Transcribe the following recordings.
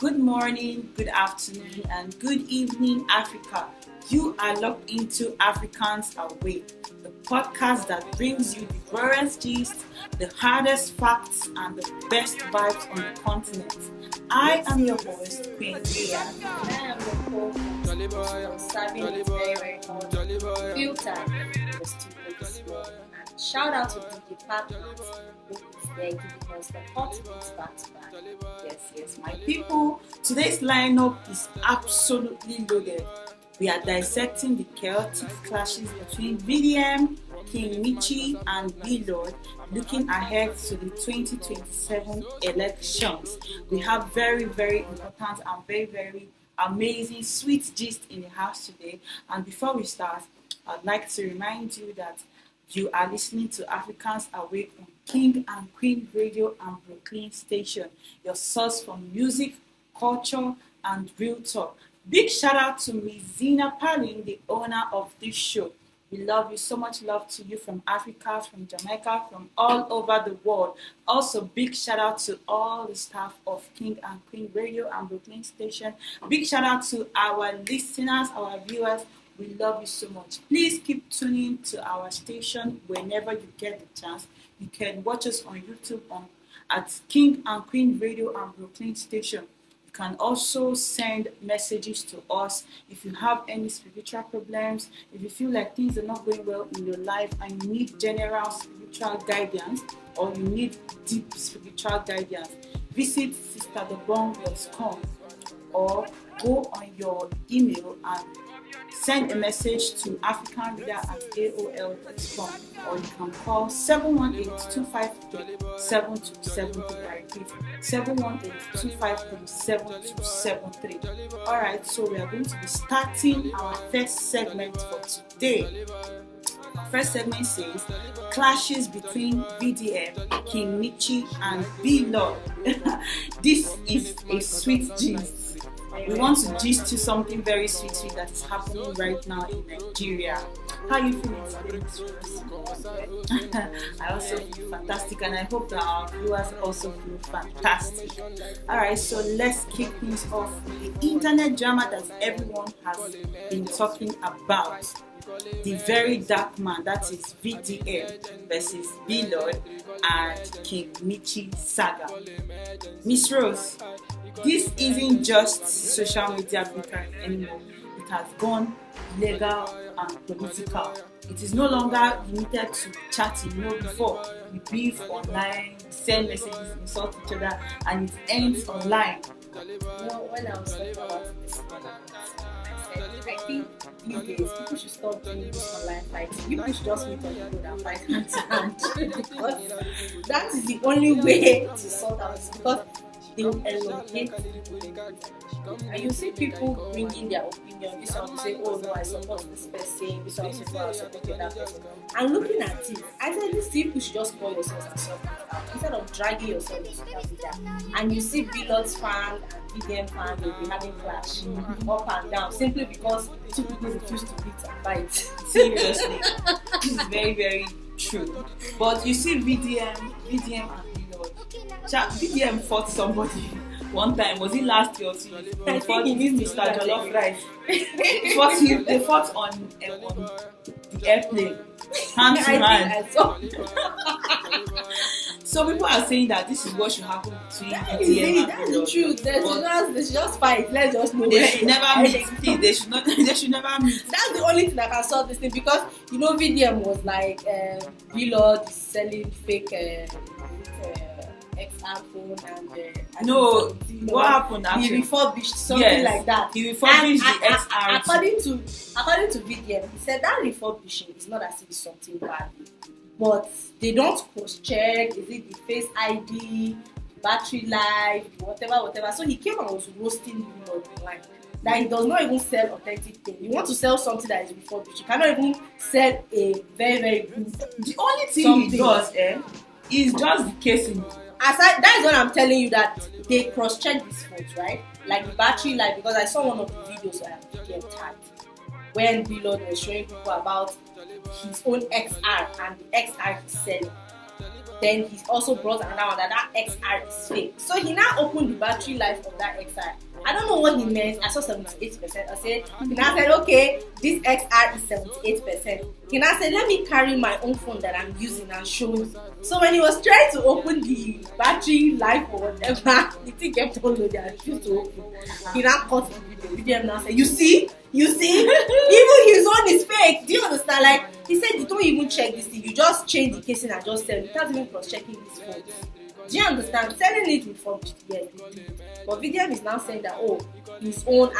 Good morning, good afternoon, and good evening, Africa. You are locked into Africans Awake, the podcast that brings you the rarest gist, the hardest facts, and the best vibes on the continent. I am your host, Queen Leah. And I am your co-host, serving it very hot, filtered the studio this morning. And shout out to the department who is there giving us the hot beats back to back. Yes, my people. Today's lineup is absolutely loaded. We are dissecting the chaotic clashes between VDM, King Michi, and B-Lord, looking ahead to the 2027 elections. We have very important and very amazing sweet gist in the house today. And before we start, I'd like to remind you that you are listening to Africans Awake on King and Queen Radio and Brooklyn Station, your source for music, culture, and real talk. Big shout out to Ms. Zina Palin, the owner of this show. We love you, so much love to you from Africa, from Jamaica, from all over the world. Also, big shout out to all the staff of King and Queen Radio and Brooklyn Station. Big shout out to our listeners, our viewers. We love you so much. Please keep tuning to our station whenever you get the chance. You can watch us on YouTube at King and Queen Radio and Brooklyn Station. You can also send messages to us if you have any spiritual problems, if you feel like things are not going well in your life and you need general spiritual guidance or you need deep spiritual guidance. Visit sisterthebong.com or go on your email and send a message to africanreader@aol.com or you can call 718-253-7273. I repeat, 718-253-7273. Alright, so we are going to be starting our first segment for today. Our first segment says clashes between VDM, King Michi, and B-Lord. This is a sweet gist. We want to gist to something very sweet that is happening right now in Nigeria. How are you feeling today, Ms. Rose? I also feel fantastic, and I hope that our viewers also feel fantastic. Alright, so let's kick things off with the internet drama that everyone has been talking about. The very dark man, that is VDM versus B-Lord and King Michi saga. Miss Rose, this isn't just social media bickering anymore. It has gone legal and political. It is no longer limited to chatting. Before we beef online, we send messages, insult each other, and it ends online. When I was talking about this, I think these days people should stop doing this online fighting. People should just meet on the road and fight hand to hand because that is the only way to sort out this. Because they will elongate and you see people bringing their opinion. This one will say, oh no, I support this person, this one will say, oh, I support the other person. And looking at it, I said these people should just call yourselves and sort it out instead of dragging yourself in social media. And you see B-Lord's fan and VDM fan, they'll be having clash up and down simply because two people refuse to beat and fight. Seriously, this is very true. But you see VDM and B-Lord. VDM fought somebody one time. Was it last year or 2 years? I think he needs Mr. Jollof Rice. They fought on the airplane, hand to hand. So people are saying that this is what should happen between VDM and that's the truth. They should just fight. Let's just know. They should never meet. Please, they should never meet. That's the only thing that can solve this thing because VDM was like B-Lord is selling fake XR phone and what happened actually? He refurbished something like that. He refurbished the XR. According to VDM, he said that refurbishing is not as if it's something bad, but they don't cross-check. Is it the face ID, the battery life, whatever? So he came and was roasting B-Lord online. That he does not even sell authentic thing. You want to sell something that is refurbished. You cannot even sell a very good. The only thing he does is just the casing. That is what I'm telling you, that they cross-check these phones, right? Like the battery life, because I saw one of the videos where I'm tagged when B-Lord was showing people about his own XR and the XR he's selling. Then he also brought another one that XR is fake. So he now opened the battery life of that XR. I don't know what he meant. I saw 78%. I said, he now said, okay, this XR is 78%. He now said, let me carry my own phone that I'm using and show you. So when he was trying to open the battery life or whatever, the thing kept on loading and refused to open. He now cut the video. Video now said, you see, even his own is fake. Do you understand? Like he said, you don't even check this thing. You just change the casing and just sell it without even cross-checking his phone. Do you understand? Selling it refurbished, yes, they do. But VDM is now saying that his own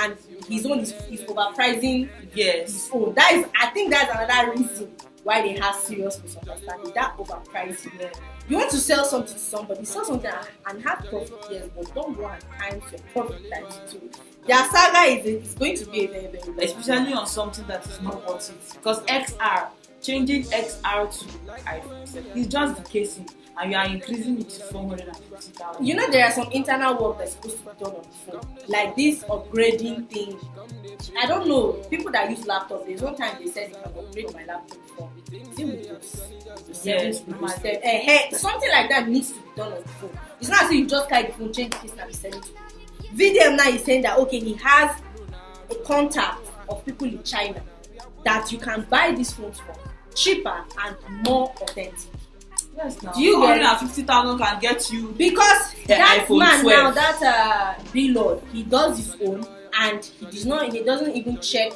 is overpricing his own. That is, I think that's another reason why they have serious misunderstanding. That overpricing. Yeah. You want to sell something to somebody, sell something and have profit, yes, but don't go and times your profit times two. Their saga is going to be a very, very long, especially on something that is not worth it. Because XR, changing XR to iPhone, is just the casing, and you are increasing it to 450,000. You know, there are some internal work that's supposed to be done on the phone, like this upgrading thing. I don't know, people that use laptops, there's one time they said you can upgrade my laptop from something like that needs to be done on the phone. It's not as if you just carry the phone, change the case and be selling to people. VDM now is saying that okay, he has a contact of people in China that you can buy these phones from cheaper and more authentic. Yes, now. Do you get 450,000 can get you because that iPhone man 12. now, that Lord, he does his own and he doesn't even check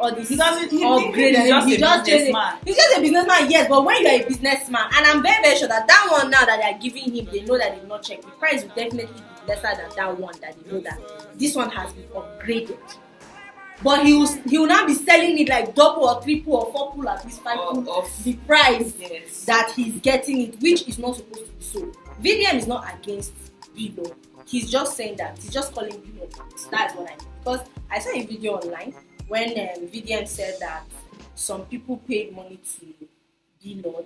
all this. He doesn't. Upgrade. He's just a businessman. He's just a businessman, yes. But when you are a businessman, and I'm very, very sure that one now that they are giving him, they know that they've not checked. The price will definitely be lesser than that one that they know that this one has been upgraded. But he will now be selling it like double or triple or fourple at least fivefold of the price that he's getting it, which is not supposed to be so. VDM is not against Bilo. He's just saying that he's just calling Bilo. That's what I mean. Because I saw a video online when VDM said that some people paid money to Bilo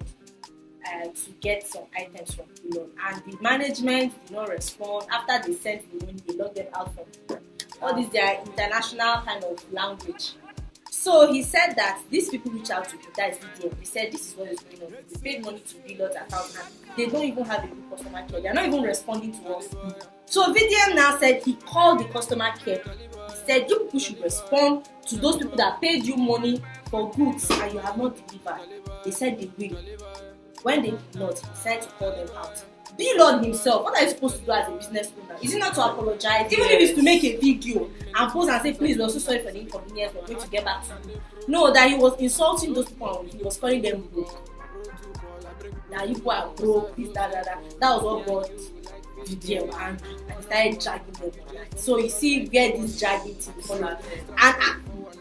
to get some items from Bilo, and the management did not respond. After they sent the money, they locked them out from all this their international kind of language. So he said that these people reach out to him, that is VDM. They said this is what is going on. They paid money to Bilo's account and they don't even have a good customer care. They are not even responding to us. So VDM now said he called the customer care. He said you people should respond to those people that paid you money for goods and you have not delivered. They said they will. When they did not, he decided to call them out. Lord himself, what are you supposed to do as a business owner? Is it not to apologize? Even if it's to make a video and post and say, please, we're so sorry for the inconvenience, we're going to get back to you. No, that he was insulting those people and he was calling them broke. That you people are broke, this, that. That was what brought VDM angry and he started dragging them online. So you see where this dragging thing is. And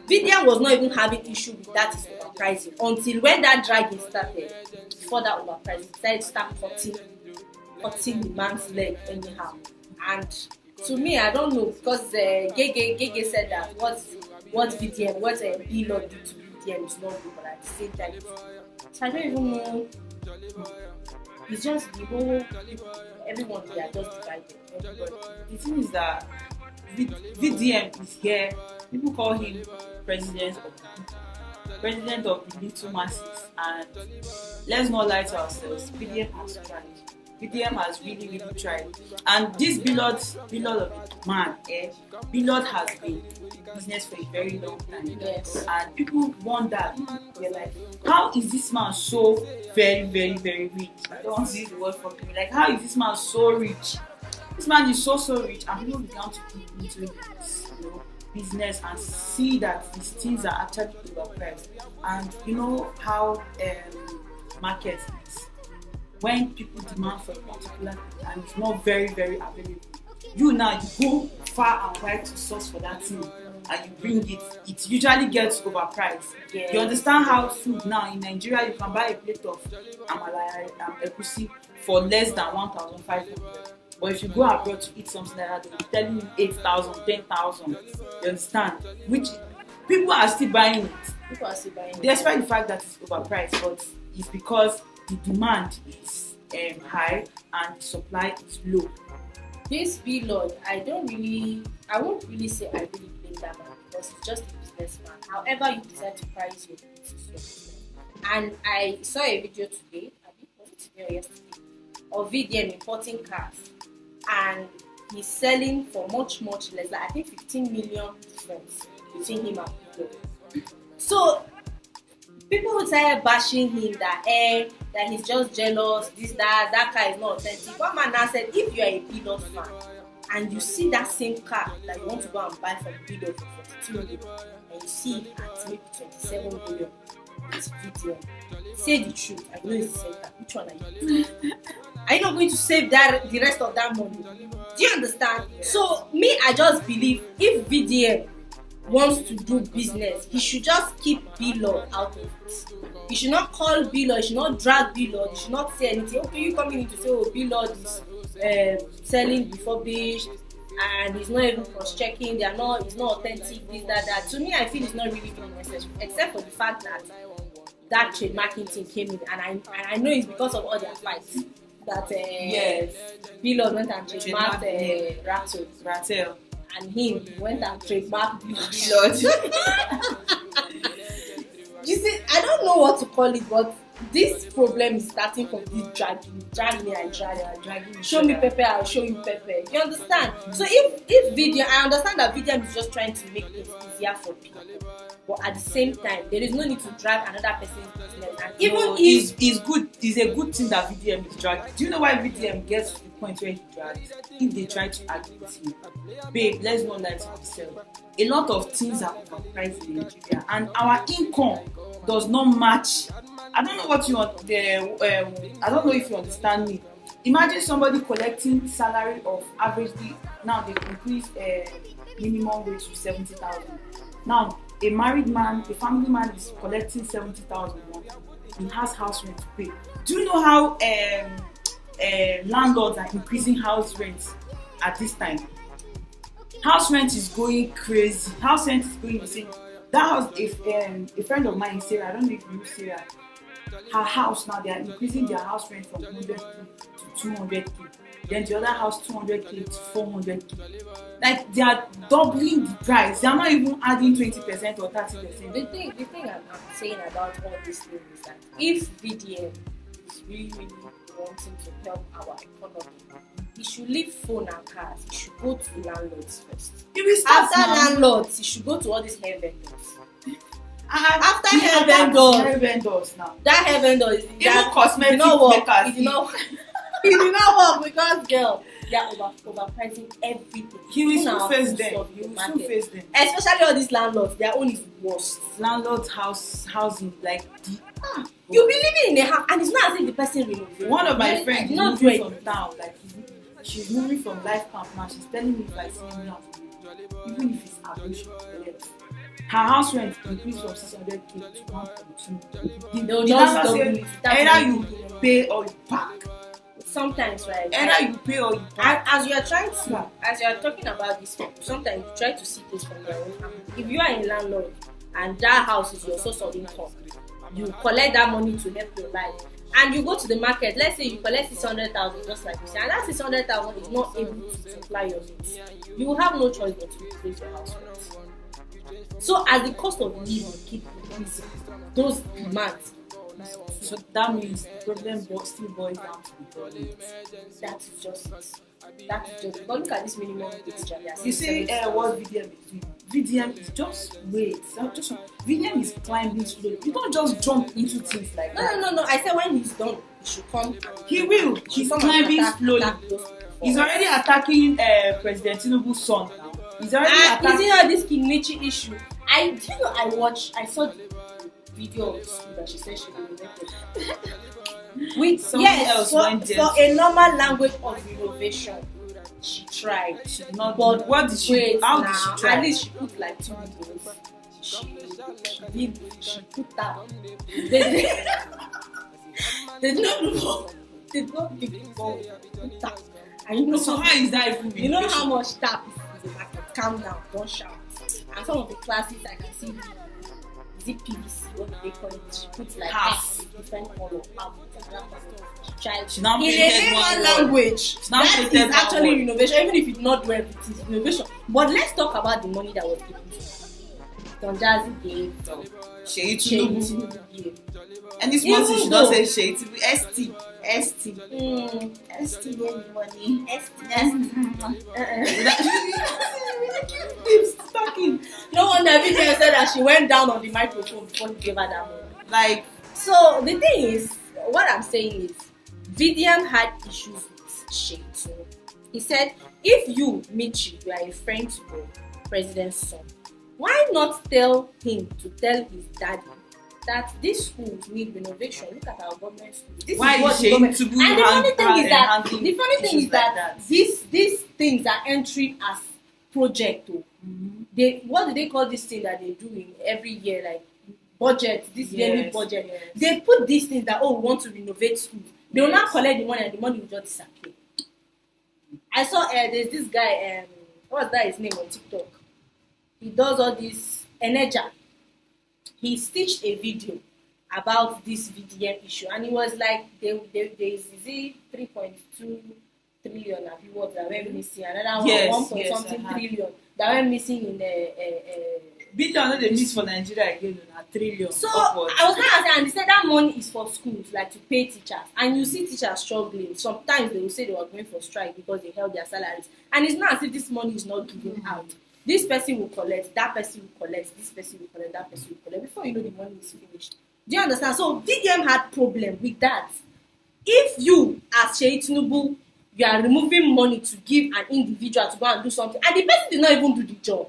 VDM was not even having issue with that is overpricing until when that dragging started. Before that overpricing, he decided to start cutting the man's leg anyhow. And to me, I don't know, because Gege said that what VDM, what Lord did to VDM is not good, but at the same time, so I don't even know. It's just the whole everyone they are just divided. Everybody. The thing is that VDM is here. People call him president of the little masses, and let's not lie to ourselves. VDM has tried. VDM has really, really tried. And this Bilod of a man, Bilod has been in business for a very long time. Yes. And people wonder, they're like, how is this man so very, very, very rich? I don't want to use the word for me. Like, how is this man so rich? This man is so rich, and people began to look into this, business and see that these things are actually overpriced. And you know how market is. When people demand for a particular thing and it's not very, very available, you go far and wide to source for that thing and you bring it. It usually gets overpriced. Yes. You understand how food now in Nigeria, you can buy a plate of amala egusi for less than 1,500. But if you go abroad to eat something like that, they'll be telling you 8,000, 10,000. You understand? Which people are still buying it. People are still buying it. Despite the fact that it's overpriced, but it's because the demand is high and the supply is low. This Lord, I won't really say I really blame that man because he's just a businessman. However you decide to price your goods is your business. And I saw a video today, was it today or yesterday of VDM importing cars, and he's selling for much less, like I think 15 million difference between him and people. So people started bashing him that that he's just jealous, this, that car is not authentic. One man now said, if you're a Below fan and you see that same car that you want to go and buy from Below for 42 million and you see it at maybe 27 million, it's VDM. Say the truth. I know it's the same car. Which one are you? Are you not going to save the rest of that money? Do you understand? So me, I just believe if VDM wants to do business, he should just keep Below out of it. He should not call Below, he should not drag Below, he should not say anything. Okay, you coming in to say, oh, Below is selling refurbished and he's not even cross-checking, it's not authentic, this, that. To me, I feel it's not really necessary, except for the fact that trademarking thing came in, and I know it's because of all their fights that yes, Below went and trademarked Rattle. And him went and trademarked Below. You see, I don't know what to call it, but this problem is starting from this dragging. Drag me, I drag you. Show me pepper, I'll show you pepper. You understand? So if VDM, I understand that VDM is just trying to make it easier for people, but at the same time, there is no need to drag another person's business. And even if it's good, it's a good thing that VDM is dragging. Do you know why VDM gets to the point where he drags? If they try to argue with him, babe, let's not lie to ourselves. A lot of things are overpriced in Nigeria, and our income does not match. I don't know what you want. I don't know if you understand me. Imagine somebody collecting salary of averagely, now they've increased minimum wage to 70,000. Now a married man, a family man is collecting 70,000 a month. He has house rent to pay. Do you know how landlords are increasing house rents at this time? House rent is going crazy. House rent is going insane. That house, a friend of mine, Sarah, I don't know if you know Sarah, her house now, they are increasing their house rent from 100k to 200k. Then the other house 200k to 400k. Like they are doubling the price. They are not even adding 20% or 30%. The thing I'm saying about all this thing is that if VDM is really wanting to help our economy, he should leave phone and cars. He should go to landlords first. After landlords, he should go to all these hair vendors. After hair vendors now. That hair vendor is even cosmetic makers. It did not work because girl, they are overpricing everything. He will soon face them. Especially all these landlords, their own is worst. Landlords housing like you'll be living in a house and it's not as if the person renovated. One of my friends is moving from town, like she's moving from life camp now. She's telling me if I see me now, even if it's average, her house rent increased from 600k to 1.2. They'll just double it. Either you pay or you pack. Sometimes, right? Either you pay or you pack. As you are talking about this, sometimes you try to see this from your own hand. If you are a landlord and that house is your source of income, you collect that money to help your life. And you go to the market, let's say you collect 600,000 just like you say, and that 600,000 is not able to supply your needs. You will have no choice but to increase your house rent. So as the cost of living keep increasing, those demands. So that means the problem still boils down to the problem. That is just it. But look at this minimum wage. You see what VDM is doing? VDM is just wait. VDM is climbing slowly. You don't just jump into things like that. No. I said when he's done, he should come. He will. He's climbing slowly. He's already attacking President Tinubu's son now. He's already attacking. You see how this Kinichi issue? I saw the video of the school that she said she renovated. With someone else for a normal language of renovation, she tried. She did not. But what did she? How did she try? At least she put like 2 videos. She put that. They did not give the ball. Put that. And you know so how is that even? You know how much tap is in the market. Calm down, don't shout. And some of the classes I can see. Is it PVC? What do they call it? She puts like half different color. She now in a normal language. That is actually renovation, even if it's not where it is renovation. But let's talk about the money that was given to her. Don Jazzy gave. Sheyi Tinubu gave. And this month she don't say Sheyi Tinubu. ST. ST gave me money. Keeps talking. No wonder video said that she went down on the microphone before he gave her that money. Like, so the thing is, what I'm saying is, Vivian had issues with Shay too. He said, if you, Michi, you are a friend to the president's son, why not tell him to tell his daddy that these schools need renovation? Look at our government schools. This why is what is the government. to And the funny thing is that that these things are entering as project. They, what do they call this thing that they do in every year, like budget, this yearly budget? Yes. They put these things that, oh, we want to renovate schools. They will not collect the money, and the money will just disappear. I saw there's this guy, what's that his name on TikTok? He does all this Eneja. He stitched a video about this VDM issue, and it was like there is 3.2 trillion of what that went missing, another one point something trillion that went missing in billion no dey miss for Nigeria again na trillion. So upwards. I was kind of saying, and they said that money is for schools, like to pay teachers, and you see teachers struggling. Sometimes they will say they were going for strike because they held their salaries, and it's not as if this money is not given out. This person will collect, that person will collect, this person will collect, that person will collect. Before you know, the money is finished. Do you understand? So VDM had problem with that. If you, as Sheyi Tinubu, you are removing money to give an individual to go and do something, and the person did not even do the job,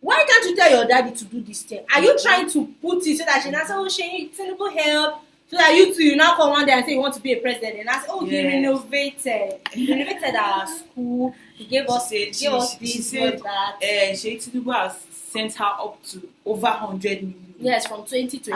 why can't you tell your daddy to do this thing? Are you trying to put it so that she now say, oh, Sheyi Tinubu help, so that you now come one day and say you want to be a president, and I say, oh, he renovated our school, he gave us this, that. Sheyi Tinubu has sent her up to over 100 million. Yes, from 2022.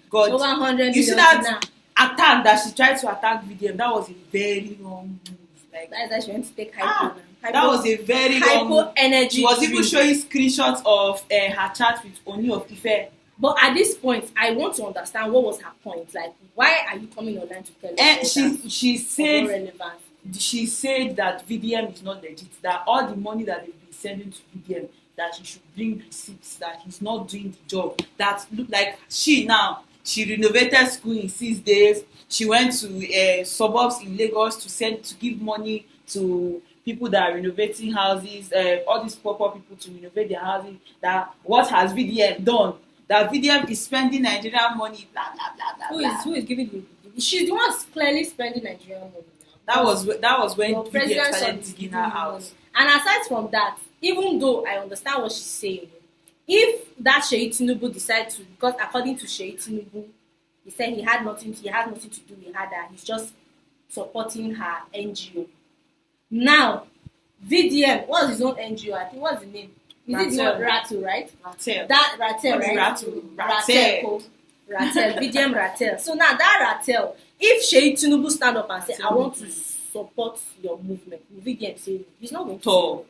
God. Over 100 million. You see that attack that she tried to attack VDM? That was a very wrong move. Like, that is that she went to take hypo. That was a very hypo energy. She was even showing screenshots of her chat with Oni of Ife. But at this point, I want to understand what was her point. Like, why are you coming online to tell us? She said that VDM is not legit. That all the money that they've been sending to VDM, that he should bring receipts. That he's not doing the job. That look like she renovated school in 6 days. She went to suburbs in Lagos to give money to people that are renovating houses, all these poor people to renovate their houses. That what has VDM done? That VDM is spending Nigerian money, blah blah blah blah. Who is giving the? She's the one clearly spending Nigerian money. That was when VDM started digging her out. And aside from that, even though I understand what she's saying, if that Sheyi Tinubu decide to, because according to Sheyi Tinubu, he said he had nothing to do with her, that he's just supporting her NGO. Now, VDM, what's his own NGO? I think, what's the name? Is it not Ratu, right? Ratel. That Ratel, right? Ratel. VDM Ratel. So now that Ratel, if Sheyi Tinubu stand up and say, I want to support your movement, VDM say he's not going to.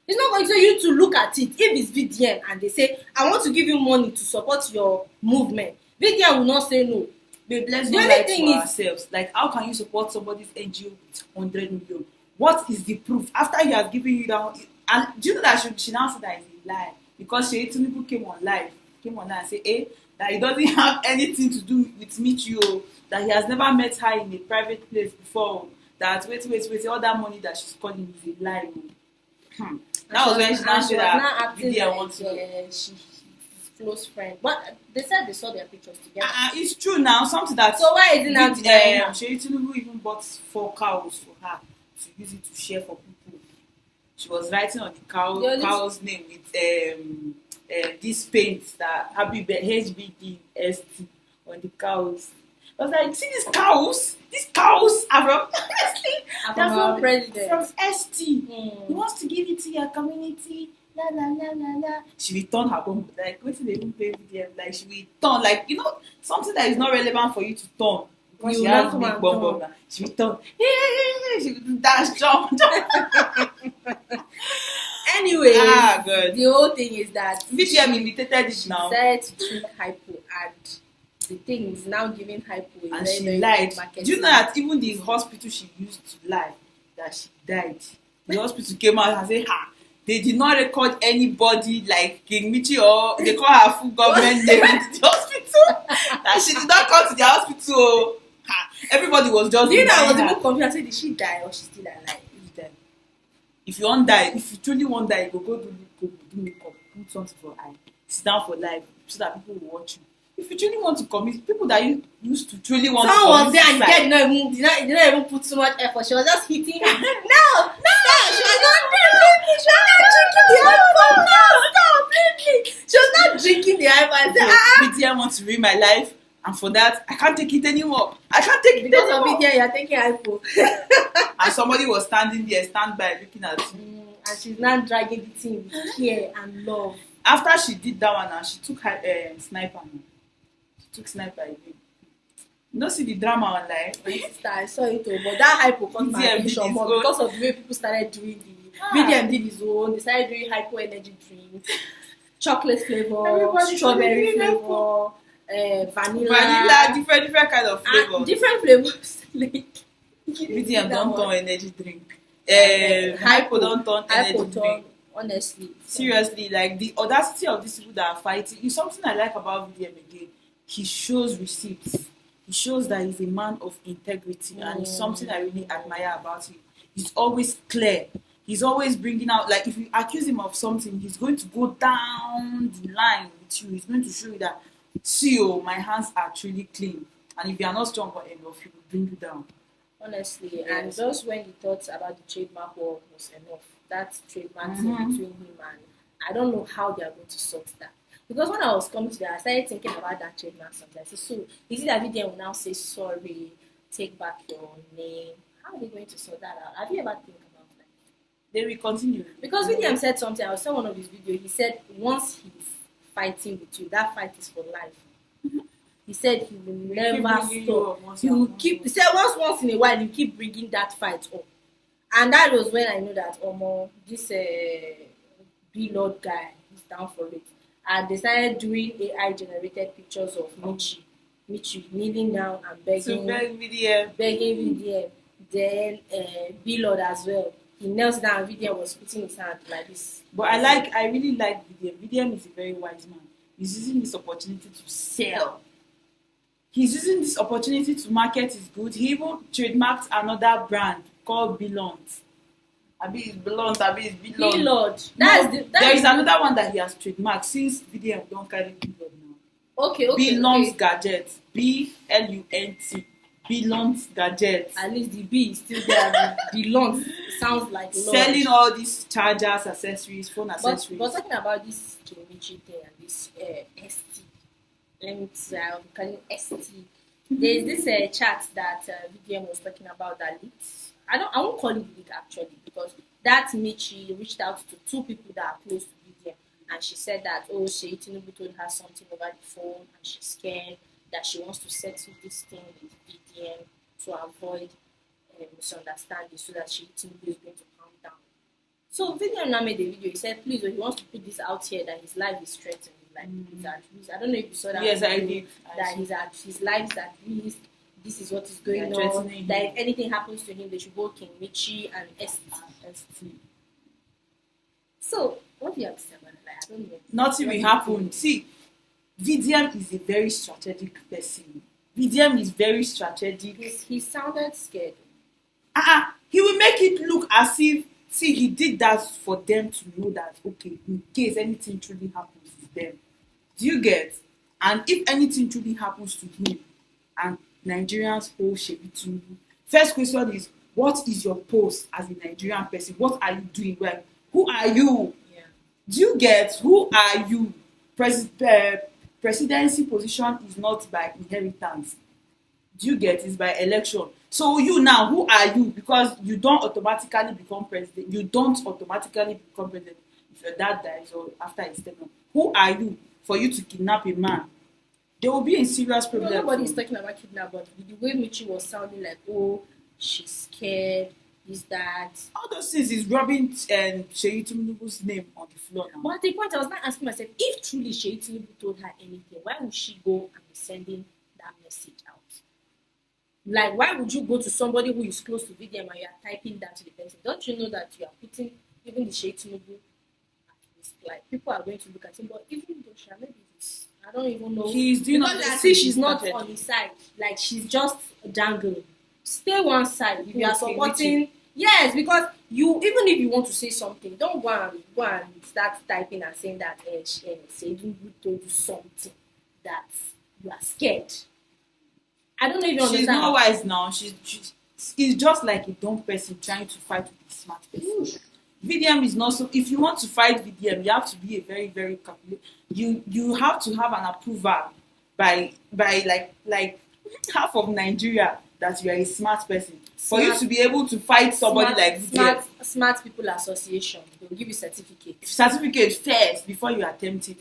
It's not going to you to look at it. If it's VDM and they say, I want to give you money to support your movement, VDM will not say no. Babe, let's not lie to ourselves. Like, how can you support somebody's NGO with 100 million? What is the proof? After he has given you that, and do you know that she now said that is a lie? Because Sheyi Tinubu came online and said, that he doesn't have anything to do with Michi, that he has never met her in a private place before, that wait, all that money that she's calling is a lie. That was when she now said that VDM wants to. She's close friend, but they said they saw their pictures together. It's true now. Something that. So why is it not Sheyi Tinubu even bought 4 cows for her to use it to share for people. She was writing on the cow's name with this paint that HBDST on the cows. I was like, see these cows are from from our president. From ST. He wants to give it to your community. La la la la la. She will turn her bomb like wait till they even pay VDM. Like she will turn like something that is not relevant for you to turn. Because she has big bomb. She will turn. She will dash jump. Anyway, good. The whole thing is that VDM imitated it now. She decided to treat hypo, and the thing is now giving hypo. And she lied. Do you know that even the hospital she used to lie that she died? The hospital came out and said, they did not record anybody like King Michi, or they call her full government name into the hospital. That she did not come to the hospital. Everybody was just. Do you know I was behind her. even confused? I said, did she die or she's still alive? If you want die, if you truly want die, go do makeup, put something for eye, sit down for life so that people will watch you. If you truly want to commit, people that you used to truly want Someone to was there and suicide, did not even put too much effort. She was just hitting her. No, she was not drinking the iPhone. I said, VDM wants to ruin my life, and for that, I can't take it anymore. I can't take it because of anymore. video, you're taking iPhone. And somebody was standing there, standby, looking at you. And she's now dragging the thing with care and love. After she did that one, and she took her sniper. She took sniper again. You don't see the drama online. My sister, I saw it all, but that hypo caught my VDM did attention his more own. because of the way people started doing the VDM did his own. They started doing hypo energy drink, chocolate flavor, Everybody strawberry doing flavor, Vanilla, different kind of flavor. different flavors. Like VDM don't turn energy drink. Hypo Hypo don't turn energy hypo drink. honestly. Seriously, like the audacity of these people that are fighting is something I like about VDM again. He shows receipts. He shows that he's a man of integrity, and it's something I really admire about him. He's always clear. He's always bringing out, like, if you accuse him of something, he's going to go down the line with you. He's going to show you that, see, oh, my hands are truly clean. And if you are not strong enough, he will bring you down. Honestly, Yes. and just when he thought about the trademark war was enough, that trademark thing between him and I don't know how they are going to sort that. Because when I was coming to that, I started thinking about that trademark sometimes. So is it that VDM will now say sorry, take back your name? How are they going to sort that out? Have you ever think about that? They will continue. Because VDM said something, I saw one of his videos, he said once he's fighting with you, that fight is for life. He said he will never stop. He will keep. He said once in a while, he keep bringing that fight up, and that was when I know that this B Lord guy is down for it. And they started doing AI generated pictures of Michi kneeling down and To beg VDM. VDM. Then B Lord as well. He knelt down. VDM was putting his hand like this. But I really like VDM. VDM is a very wise man. He's using this opportunity to sell. He's using this opportunity to market his goods. He even trademarked another brand called Belont. Abi it's Belont, Abi it's Belont. B Lord. There is another one that he has trademarked since VDM don't carry Belont now. Okay. Belont Gadgets. BLUNT. Belont Gadgets. At least the B is still there. The Lord sounds like Lord. Selling all these chargers, accessories, phone accessories. But talking about this Kimichi thing and this ST, let me say, I'm calling ST. There is this chat that VDM was talking about that leaked. I won't call it leak actually, because that Michi reached out to two people that are close to VDM, and she said that Sheyi Tinubu told her something over the phone, and she's scared that she wants to settle this thing with VDM to avoid misunderstanding, so that Sheyi Tinubu is going to calm down. So VDM now made a video. He said, please, he wants to put this out here that his life is threatened. Like I don't know if you saw that. Yes, I video, did. That his life is at risk. This is what is going They're on. threatening That him. if anything happens to him, they should go King Michi and ST. So what do you have to say about it? Like, I don't know. Nothing will happen. See, VDM is a very strategic person. VDM is very strategic. He sounded scared. He will make it look as if, see, he did that for them to know that, okay, in case anything truly happens to them. Do you get? And if anything truly happens to him and Nigerians hold Sheyi Tinubu, first question is, what is your post as a Nigerian person? What are you doing? Well, who are you? Yeah. Do you get? Who are you? Presidency position is not by inheritance. Do you get? It's by election. So you now, who are you? Because you don't automatically become president. You don't automatically become president if your dad dies or after his tenure. Who are you for you to kidnap a man? There will be a serious problem. Nobody is talking about kidnap, but the way Michi was sounding like, she's scared, is that. All those things is rubbing Sheyi Tinubu's name on the floor now. But at the point, I was not asking myself, if truly Sheyi Tinubu told her anything, why would she go and be sending that message out? Like, why would you go to somebody who is close to VDM and you are typing that to the person? Don't you know that you are putting even the Sheyi Tinubu at risk? Like, people are going to look at him, but even though maybe he's I don't even know. He's doing all because this I see she's since not started. on his side. Like she's just dangling. Stay one side. If you are Okay, supporting, yes, because you even if you want to say something, don't go and start typing and saying that say you told you something that you are scared. I don't know if you She's understand. not wise now. She's it's just like a dumb person trying to fight with a smart person. VDM is not so. If you want to fight VDM, you have to be a very very calculated. You have to have an approval by like half of Nigeria that you are a smart person for you Smart- to be able to fight somebody like VDM. Smart People Association. They'll give you certificate. Certificate first before you attempt it.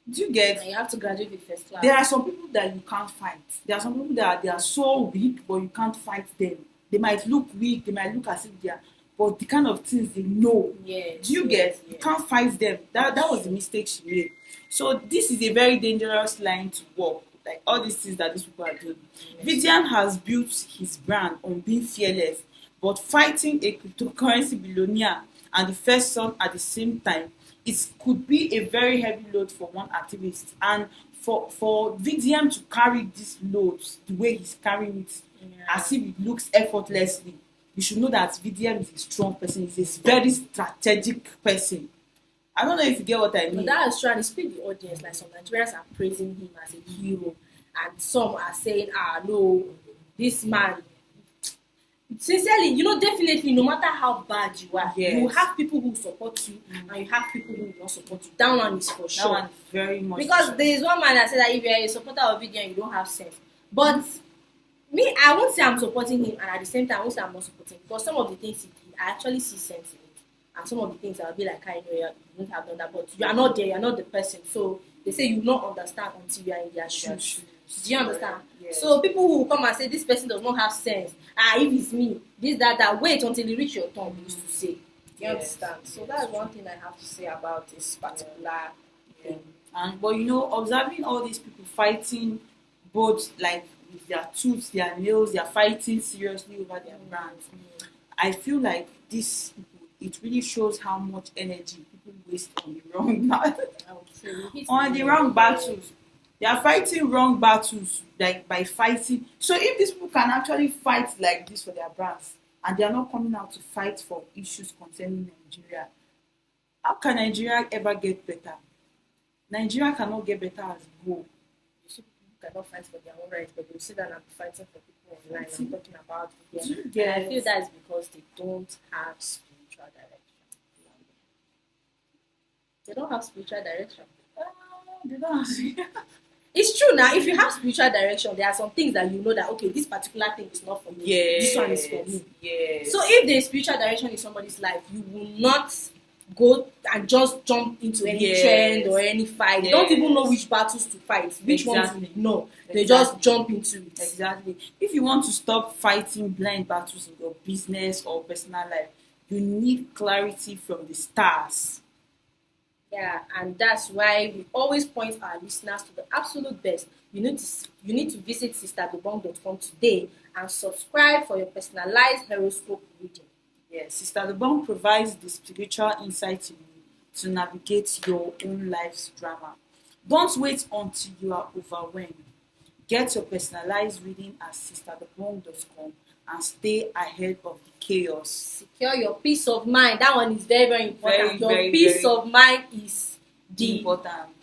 Do you get? And you have to graduate with first class. There are some people that you can't fight. There are some people that they are so weak, but you can't fight them. They might look weak, they might look as if they are, but the kind of things they know. Yes, Do you get? You can't fight them. That was the mistake she made. So this is a very dangerous line to walk. Like all these things that these people are doing. Vidian has built his brand on being fearless, but fighting a cryptocurrency billionaire and the first son at the same time, it could be a very heavy load for one activist. And for VDM to carry this load the way he's carrying it, as if it looks effortlessly, you should know that VDM is a strong person. He's a very strategic person. I don't know if you get what I mean. But that is trying to speak the audience. Like some Nigerians are praising him as a hero, and some are saying, no, this man. Sincerely, definitely, no matter how bad you are, Yes. you have people who support you, and you have people who will not support you. That one is for sure. That one is very much. Because there is one man that said that if you are a supporter of VDM, you don't have sense. But me, I won't say I'm supporting him, and at the same time, I won't say I'm not supporting him. Because some of the things he did, I actually see sense in it. And some of the things I'll be like, I know you wouldn't have done that, but you are not there, you're not the person. So they say you will not understand until you are in their shoes. Do you understand? Yes. So people who will come and say this person does not have sense, if it's me, this, that, wait until you reach your turn, you used to say. Do you understand? So that's one thing I have to say about this particular thing. And but observing all these people fighting, both like with their tooth, their nails, they are fighting seriously over their brands. I feel like this people, it really shows how much energy people waste on the wrong on the wrong battles. They are fighting wrong battles, like by fighting. So if these people can actually fight like this for their brands, and they are not coming out to fight for issues concerning Nigeria, how can Nigeria ever get better? Nigeria cannot get better as a whole. So people cannot fight for their own rights, but they'll say that I'm fighting for people online. I'm talking about them. Yes. And I feel that is because they don't have spiritual direction. They don't have spiritual direction. They don't have It's true now. If you have spiritual direction, there are some things that you know that okay, this particular thing is not for me. Yes. This one is for me. Yes. So if there is spiritual direction in somebody's life, you will not go and just jump into any trend or any fight. They don't even know which battles to fight, which ones to ignore. They just jump into it. Exactly. If you want to stop fighting blind battles in your business or personal life, you need clarity from the stars. Yeah, and that's why we always point our listeners to the absolute best. You need to visit sisterdebong.com today and subscribe for your personalized horoscope reading. Yes, Sister Lebon provides the spiritual insight you need to navigate your own life's drama. Don't wait until you are overwhelmed. Get your personalized reading at sisterdebong.com and stay ahead of the chaos. Secure your peace of mind. That one is very, very important. Your peace of mind is the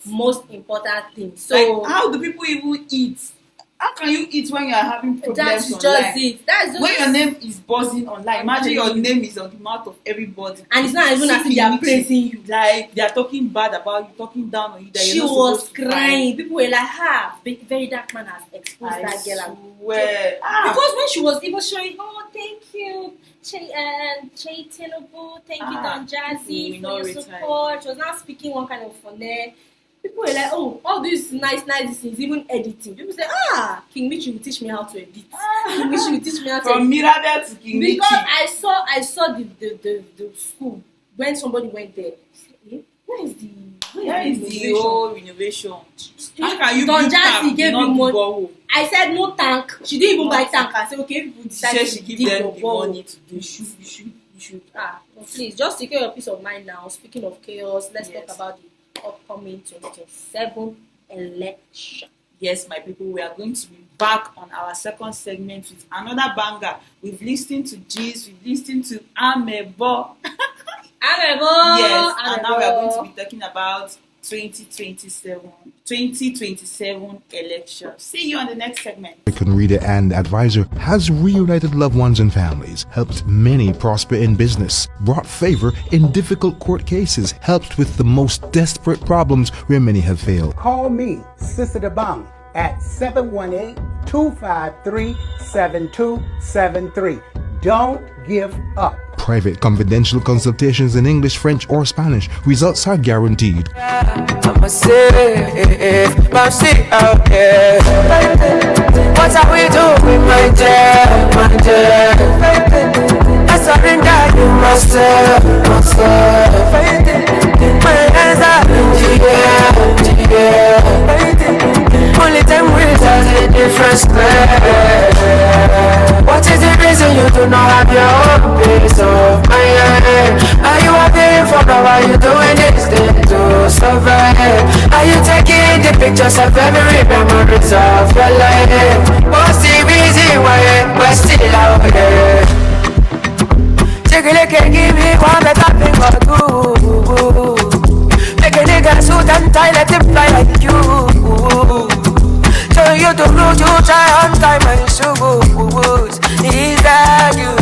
most important thing. So, like, how do people even eat? How can you eat when you are having problems that's online? just it. That's just when your name is buzzing online. Imagine your name is on the mouth of everybody, and it's not even as if they are praising you. Like they are talking bad about you, talking down on you. That she was crying. People were like, very dark man has exposed that girl. Because when she was even showing, thank you, Che Tinubu, thank you, Don Jazzy, for your support. She was not speaking one kind of funny. People were like, all these nice things, even editing. People say, King Michi will teach me how to edit. King Michi will teach me how to From Mirabel to King Michi. Because I saw the school when somebody went there. Where is the whole renovation? How can you Don Jazzy gave you money? I said no tank. She didn't even buy tank. I said okay, people decide she give them the money to do. You should. Please just secure your peace of mind now. Speaking of chaos, let's talk about the upcoming 2027 election. Yes, my people, we are going to be back on our second segment with another banger. We've listened to G's, we've listened to Amebo. Yes, and now we are going to be talking about 2027 elections. See you on the next segment. American reader and advisor has reunited loved ones and families, helped many prosper in business, brought favor in difficult court cases, helped with the most desperate problems where many have failed. Call me, Sister DeBong, at 718-253-7273. Don't give up. Private confidential consultations in English, French, or Spanish. Results are guaranteed. I'ma say, out there. What are we doing, my dear, my dear? I surrender you myself. My hands are in the air. Only time will tell the difference. What is the reason you do not have your own peace of mind? Are you having fun or are you doing this thing to survive? Are you taking the pictures of every memories of your life? What's the reason why we're still out here? Take a look and give me one better thing or two. Make a nigga suit and tie, let him fly like you. Tell you to root, you try on time and shoes. Is that you?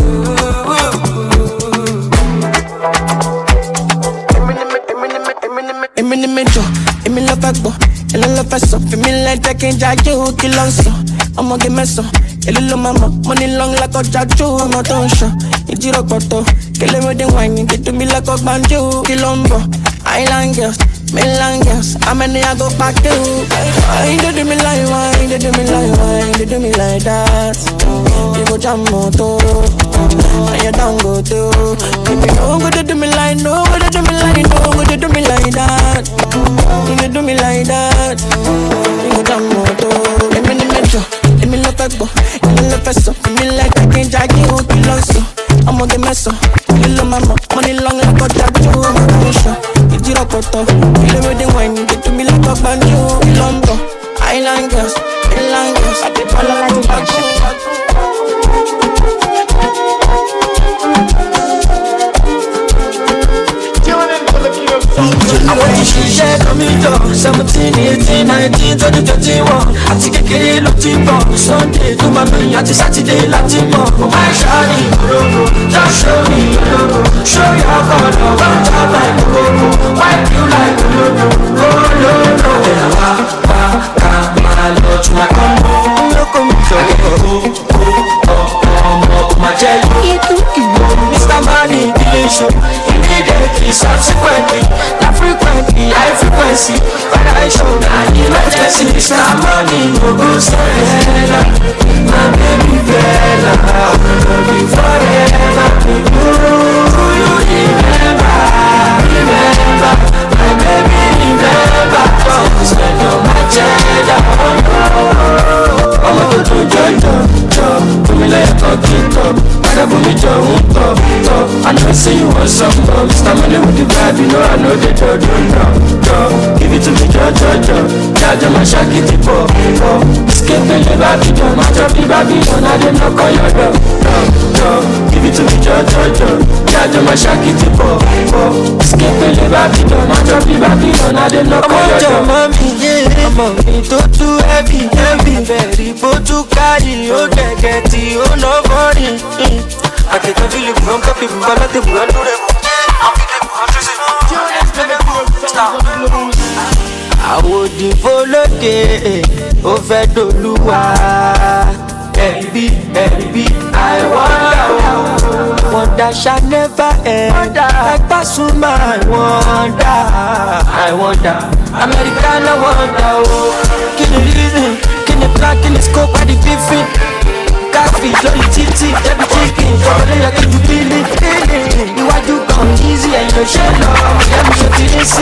I'm in the metro, I'm in love agbo, and I love us up. I'm in like I can't judge you, kill on so. I'ma get mess up. A little mama, money long like a judge, I'm not on show. It's your photo, kill him with the wine, get to me like a banjo, kill on bro. Island girls, mainland girls, how many I go back to? Why they do me like wine, they do me like wine, they do me like that. You go jam moto, and you don't go to. If you don't go to do me like no, go to do me like no, go to do me like that. You do me like that, you go jam moto. Let me metro, let me love back, let me love us up, let me like I can't drag you, kill on so. I'ma get mess up, little mama, money long like a judge, I'm not sure. It's your photo, kill him with the wine, get to me like a banjo, lumbo. Island girls, I did all like a banjo. I want to share coming up 17, 18, 19, 20, 21. Àti kékeré ló ti bọ̀ Sunday tó máa lóyún àti Saturday láti mọ̀. My shawty gbogbo, just show me gbogbo. Show your color, one time like gbogbo. Wipe you like gbogbo, oh no no. Then I walk, my lord to my combo. Look at me my jelly, Mr. Money, delicious. Immediately, subsequently, not frequently, high frequency. But I show that emergency. Mr. Money, no go Stella. My baby Bella, I will love you forever. Do you remember? My baby remember. Don't spend on my cheddar. I'm a good job, to me like a talking top. I know say you want some more. Mr. Money with the vibe, you know I know they don't know. Give it to me, Jaja, my shaki tipo. Escape the Babylon, my choppy Babylon, I didn't knock on your door. Give it to me, Jaja, my shaki tipo. Escape the Babylon, my choppy Babylon, I didn't knock on your door. Mommy, yeah, I'm on me too heavy, very bold to carry. Oh, get it, oh, nobody. I can't feel it from people, but not the one to them. I would follow it, over the lua. Baby, I wonder shall never end. Like Pasuma, I wonder. American, I wonder. Can you reason? Can you plan? Can you scope? Are the beefing? Coffee, jolly titty, every chicken. Probably I can do feeling. You are do come easy and you share love. Let me show you this.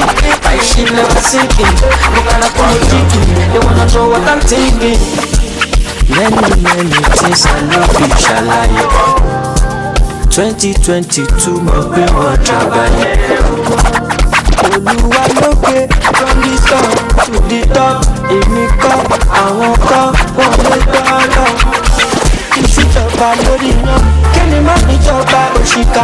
I should never sinking. Look at the chicken. They wanna know what I'm thinking. Many things I love you, shall I? 2022, my baby, what travel. Oluwa loke from the top to the top. èmi kọ́ àwọn kọ́ wọ́n lè gbọ́ lọ. Ìṣèjọba lórí yan kí ni má níjọba òṣìkà.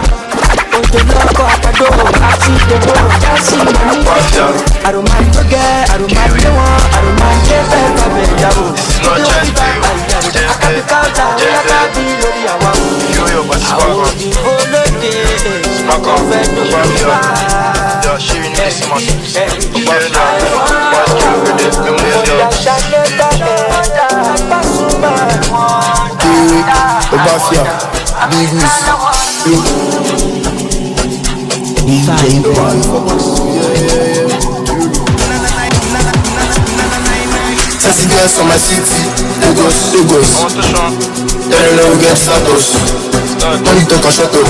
Òjò lọ́kọ̀ àgbàdo àti ìdòwò jásí ìmọ̀níjẹ́. Àròmà tó gẹ́ àròmà tó wọ́n àròmà jẹ́ bẹ́ẹ̀ bàbẹ̀ ìyàwó. Ìdí òbí bá àyàwó àkàbíkà ọ̀tà òyàká bí lórí àwa. Àwọn òyìnbó lóde ọ̀fẹ́ tó wọ́n bá. Obafia, Big Miss, Sassy girls from my city, Lagos. They know we get status. Money talk and shut up.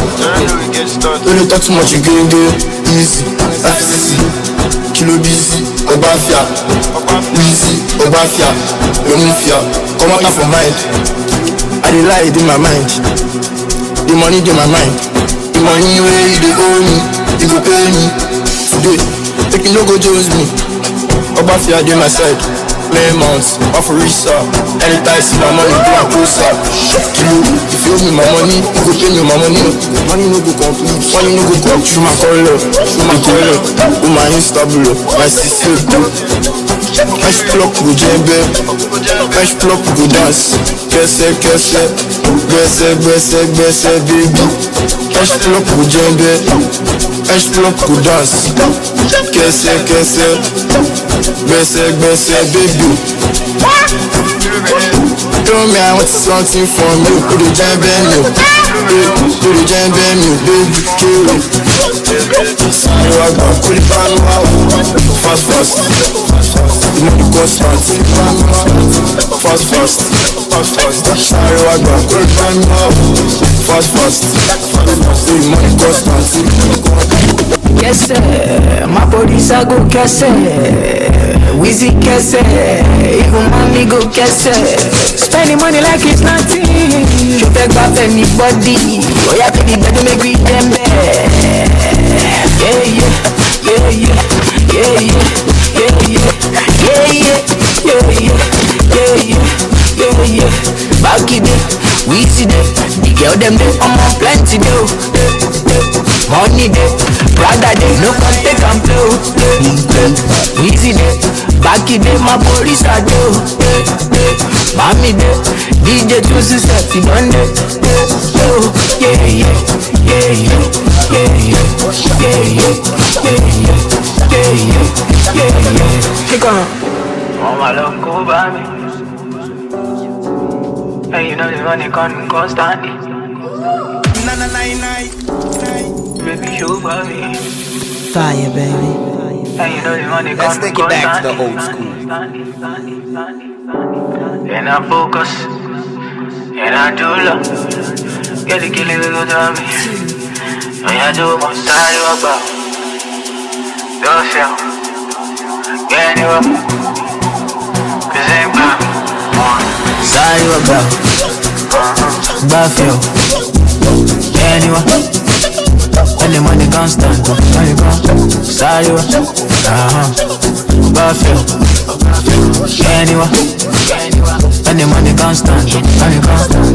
Don't talk too much, you going easy. FCC, Kilo busy, Obafia, Wheezy, Obafia, Yomufia. Come out from mind. I dey lie in my mind. The money in my mind. The money where you dey owe me, you go pay me today. Make you no go judge me. Obafia dey my side. May months, Afurisa. Anytime see my money, go and closer. Kilo, if you owe me my money, you go pay me my money. Money no go complete, money no go come. Through my color, with my Instable, my sister. Fresh plug go djembe, fresh plug go dance. Kese, baby. Fresh plug go djembe, fresh plug go dance. Kese, baby. Tell me I want something from you. Put the djembe me, baby. Kill it. Sorry, I got cool pan wow. Fast. You know the constant. Fast. Sorry, I got cool pan wow. Fast. You know the constant. Yes, my body's a go kese. Wheezy kese, even mommy go kese. Spending money like it's nothing. You beg back anybody. Oh yeah, baby, better make me them yeah. Back it up, Wheezy day. The girl them day, I'm on plenty though. Money day, brother day, no can take and blow. Wheezy day, back it day, my police are do. Mommy day, DJ choose set in on day. Yeah. Kick on. Oh my love, go by me. Hey, you know the money coming constantly. Baby, show for me. Fire, baby. Hey, you know the money Let's coming take it back to the constantly. old school. And I focus. And I do love. Get it, we go to me. And I do my side of about. Don't feel. Get you up. Cause I'm back. Sorry about Buffalo. Anyway, and the money constant. Sorry about Buffalo. Anyway, and the money constant.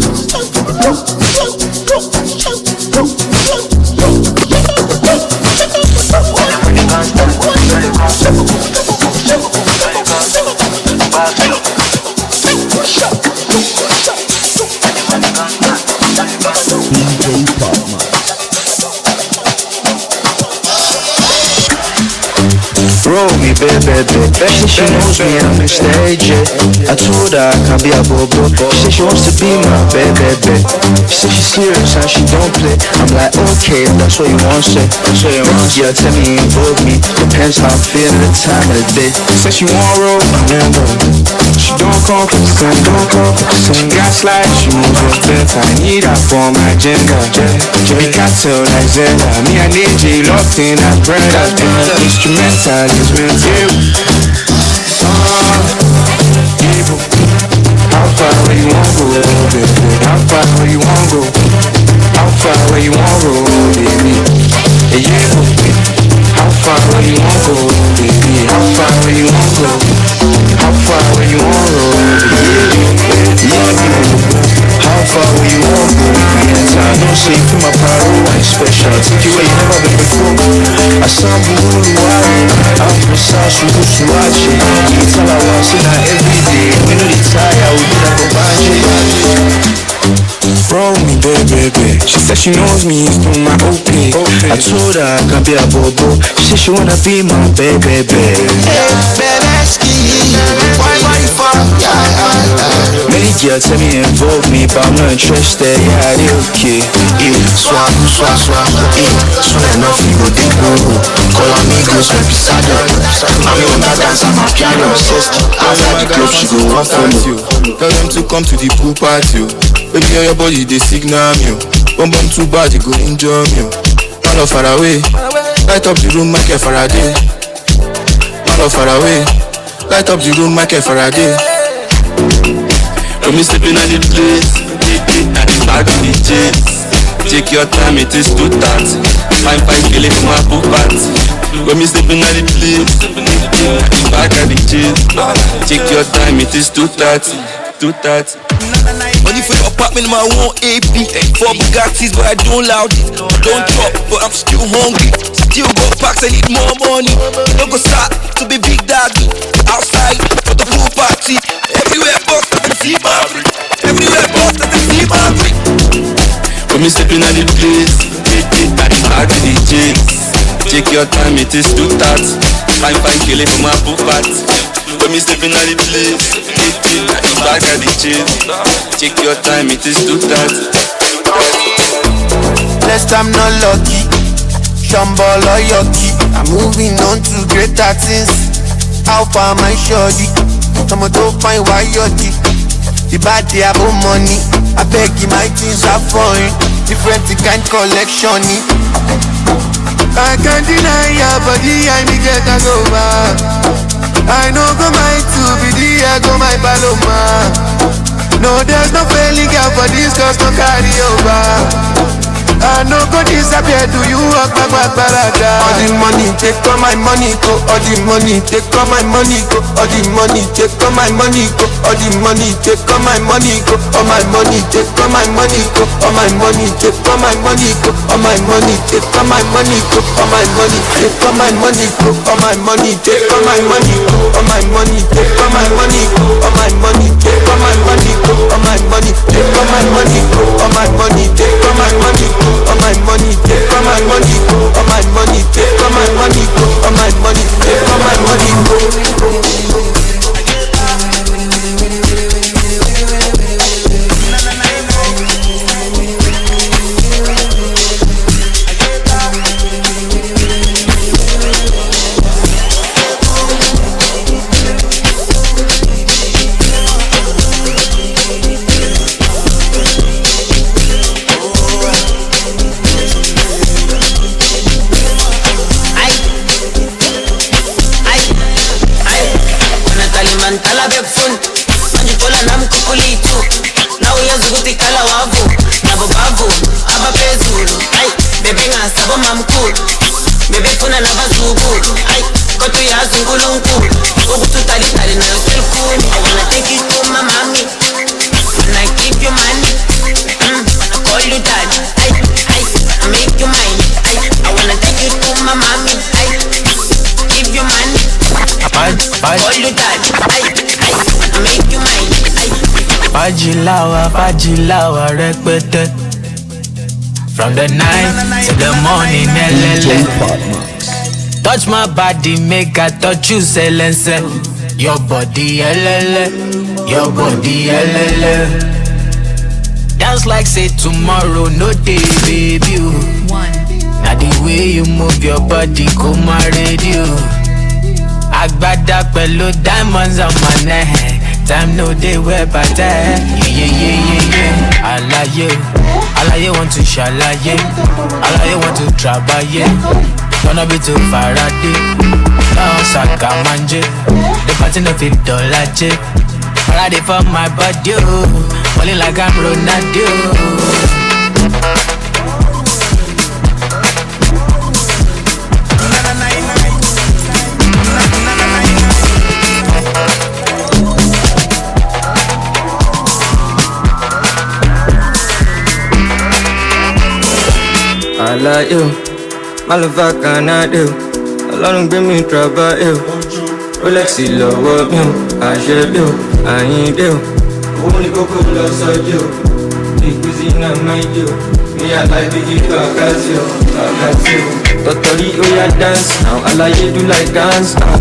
Roll me, baby. She knows me, I'm in stage, yeah. I told her I can be a bobo. She said she wants to be my baby. She said she's serious and she don't play. I'm like, okay, that's what you want, say. So you want, yeah, tell me, involve me. Depends how I'm feeling at the time of the day. Said she want roll, I won't go. She don't come from the sun, don't come from the sun. She gaslight, she moves up better. I need her for my agenda. We got to like Zella. Me and AJ locked in as brothers. Instrumental is real deal. How far where you wanna go, baby? How far where you wanna go? How far where you wanna go, baby? Yeah, how far where you wanna go, baby? How far where you wanna go? How far she used to watch it. It's all I want, so now every day. We know the tire, we do like a bunch. Roll me, baby. She said she knows me, it's through my okay. I told her I can be a bobo. She said she wanna be my baby. Hey, Beleski, why you fuck? Many girls tell me involve me, but I'm not interested. Yeah, they okay. Swap, soon enough you go dig go. Call amigos, my pisado. I'm your dance, I'm a piano. After the club, she go walk on you. Tell them to come to the pool party. Baby, on your body, they signal me. Bum too bad, you go enjoy me. Man of far away, light up the room, Michael Faraday. Man of far away, light up the room, Michael Faraday. When me stepping at the place, at the back of the chase. Take your time, it is 2:30. Fine, killing for my pool party. When me stepping at the place, at the back of the chase. Take your time, it is 2:30. Money for the apartment, my one AP. 4 Bugattis, but I don't loud it. I don't drop, but I'm still hungry. Still got packs, I need more money. Don't go start to be big daddy. Outside, for the pool party. Everywhere boss, I can see my brick. Everywhere boss, I can see my brick. When me stepping at the place, at the back of the chase. Take your time, it is 2:30. Fine, killing for my pool party. When me stepping at the place, at the back of the chase. Take your time, it is 2:30. Next time not lucky, Shambhala Yoki. I'm moving on to greater things. How far my shorty? I'ma go find why yodi. The body have money. I beg you, my things are foreign. Different kind collection. I can't deny your body, I need get a go back. I know go my to be the I go my paloma. No, there's no failing girl for this, cause no carry over. I no go disappear, do you walk back parada? All the money, take all my money, go. All the money, take all my money, go. All the money, take all my money, go. All the money, take all my money, go. All my money, take all my money, go. All my money, take all my money, go. All my money, take all my money, go. All my money, take all my money, go. All my money, take all my money, go. All my money, take all my money, go. All my money, take all my money, go. All my money, take all my money, go. All my money, take all my money, go. All my money, take all my money, go. All my money, take all my money, go. All my money, take all my money, go. Fajilawa rẹpẹtẹ. From the night to the morning, elele. Touch my body, make I touch you, selense. Your body, elele. Your body, elele. Dance like say tomorrow, no day, baby. Now the way you move your body, go my radio. Agbada pẹ̀lú diamonds on my neck. Time no day where but yeah. Alaye want to shalaye. Alaye want to trabaye. Gonna be too Faraday. Now Saka manje. The party no fit dolaje. Faraday for my body, falling like I'm Ronaldo. I like you, my love I cannot do. I Ọlọ́run gbé mi travel Rolex lọ́wọ́ mi o, àṣẹ bí o, àyíndé o. Owó ní kókó lọ sọ́jí o, ìgbésí náà máa ń dé o. Mi àláìbí kíkọ́ àkáṣí o, àkáṣí o. Tọ̀tọ̀rí ó yá dance now, aláyé do like dance now.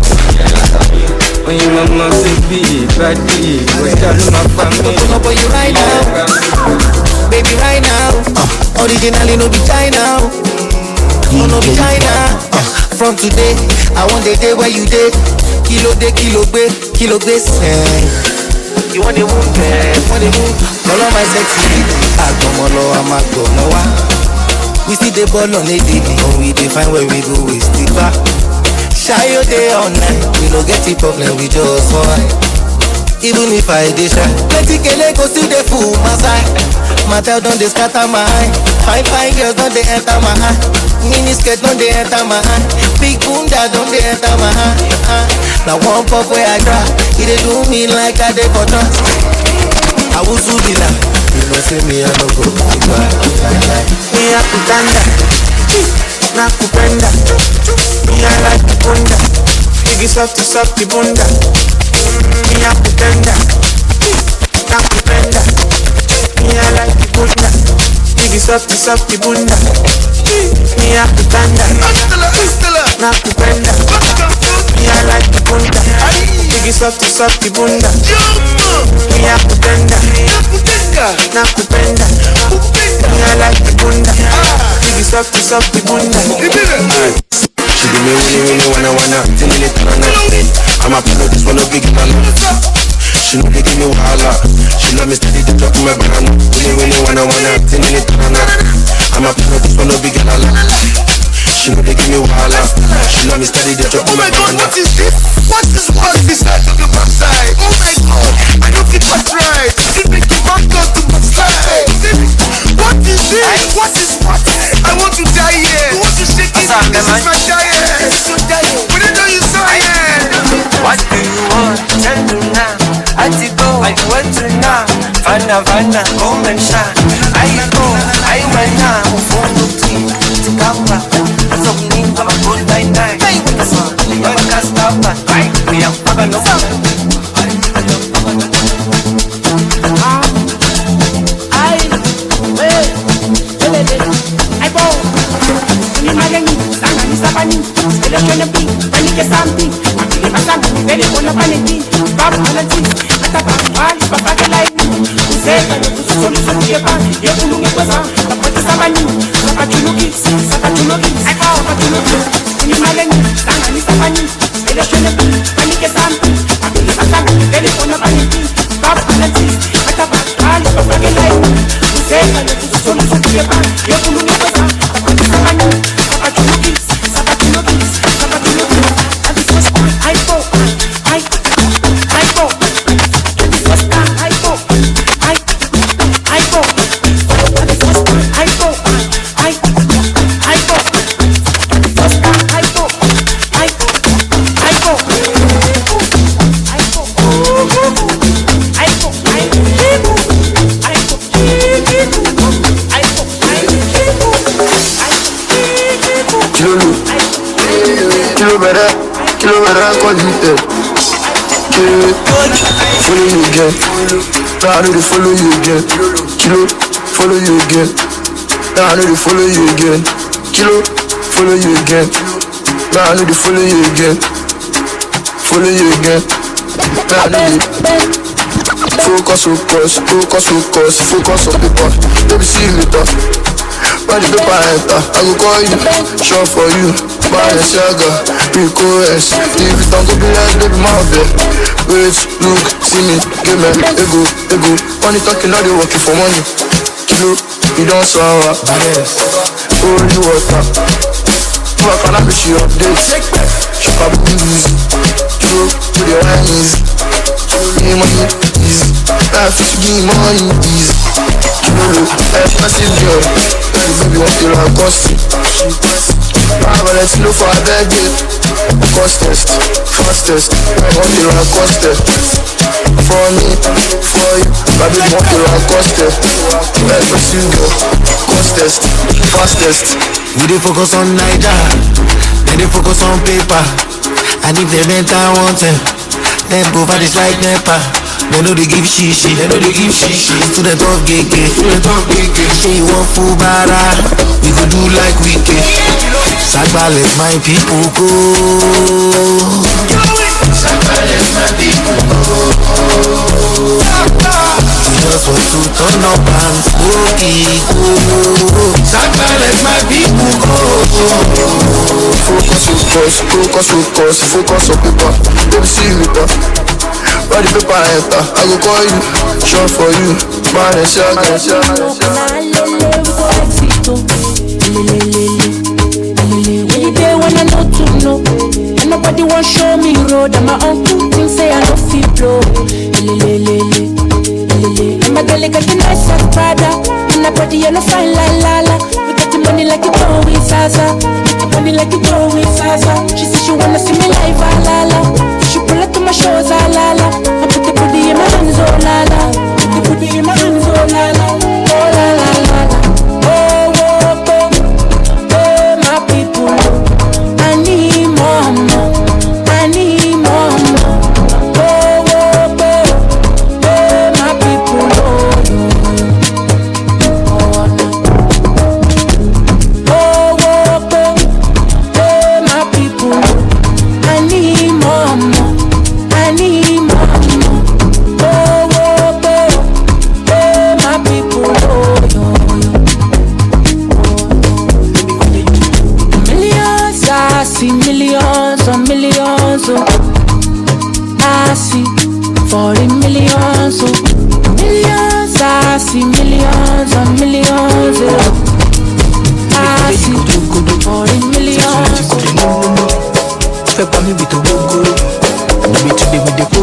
Oyin mama baby, body, wẹ́dà ló máa pa mí. For you right now, baby right now. Originally no be China, oh no be China. From today, I want the day where you day. Kilo gbe, say. You want the moon, want the moon. All of my sexy, Agomolo, I'm a gomowa. We see the ball on a daily, and we define where we go, we stick back. Shy your day all night, we no get the problem, we just fight. Even if I dey shy, plenty kele go still dey fool my side. Matel don dey scatter my eye. Fine girls don dey enter my eye. Mini skirt don dey enter my eye. Big bunda don dey enter my eye. Now one pop where I try, it dey do me like I dey for trance. I will do the lie, you know say me I no go goodbye. Me a kutanda, na kupenda. Me I like the bunda, biggie soft the bunda. Me a kutanda, na kupenda. Me I like the bunda, biggie soft the bunda. Me a kutanda, na kupenda. Me I like the bunda, biggie soft the bunda. Me a kutanda, na kupenda. Me I like the bunda, biggie soft the bunda. She do me winnie wanna 10 minutes and I'm a pillow, this one a big man. She know they give me wahala. She love me steady, they drop my banana. Winnie wanna 10 minutes and I'm a pillow, this one a big man. She know they give me wahala. She love me steady, they drop my banana. What is this? What is this side to the backside? Oh my God, I don't fit what's right. It make the back go to my side. What is this? What is what? I want to die here. You want to shake it? This is my diet. We don't know you saw it. What do you want? Tell me now. I go, I went to now. Vanna, come and shine. I go, I went now. For no team to come back. That's all we need. I'm a good night. That's all. You're a cast up. We are fucking no fun. Follow you again. Now I know they follow you again. Kilo, follow you again. Now I know they follow you again. Kilo, follow you again. Now I know they follow you again. Follow you again. Now I know they focus on the ball. Baby, see you later. When the paper enter, I go call you, shop for you. Balenciaga, Rico S. If it don't go be like baby, my bed. Wait, look, see me, give me ego. Money talking, now they working for money. Kilo, you don't sour. Holy water. You are gonna be she update. She can be easy. Kilo, to the eyes. Give me money, easy. Life is give me money, easy. Kilo, expensive girl. Baby, want to like cost. I will let you know for a bad day. Costest, fastest, walk it around costest. For me, for you, baby, walk it around costest. Let's pursue girl, costest, fastest. We dey focus on Niger, then they focus on paper. And if they rent I want them, then go for this like NEPA. They know they give shishi, student of gege. Say you want full bara, we go do like we can. Sagba let my people go. Sagba let my people go. We just want to turn up and smoke it, go. Sagba let my people go. Focus on paper. Don't see you later. Why the paper enter? I go call you, short for you. Man and When you there when I know to know, and nobody want show me road. And my uncle things say I don't feel blow. And my girl got the nice as Prada, and my body you no fine like Lala. We got the money like you go with Zaza, money like you go with Zaza. She said she wanna see me live, Lala. She pull up to my shows, Lala. I put the booty in my hands, oh Lala. Put the booty in my hands, oh Lala. Oh la la la la. Oh oh oh. Oh my people, I need more, I need more. Oh oh oh. Oh my people, oh oh oh. Oh my people, I need more, I need more. Oh oh oh. Oh my people, millions, I see millions on millions, oh. I see 40 millions, oh. Millions, I see millions on millions, oh. I see 40 millions, Fẹ́ pa mí with ogogoro, àdàbí today with the go.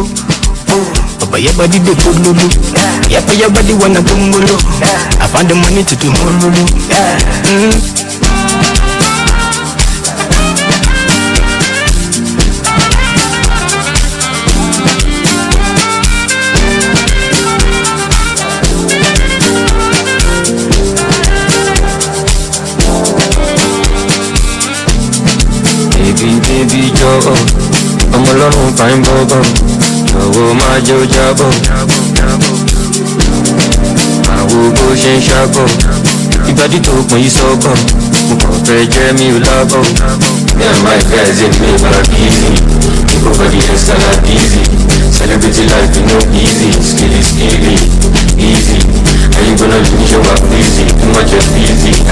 Baba your body dey go lulu, yapa your body wanna gongolo. I found the money to do more lulu. Baby jọ̀wọ́, ọmọ ọlọ́run fine bọ́bọ̀, jọ̀wọ́ máa jẹ́ ó jábọ̀. Máa wo bó ṣe ń ṣàbọ̀, ìbàdí tó pọ̀ yìí sọ́kàn, mo kàn fẹ́ jẹ́ mi ò lábọ̀. Me and my guys in me back easy, keep over the ends and not easy. Celebrity life is no easy, skilly, easy. Are you gonna lose your work easy? Too much of easy, I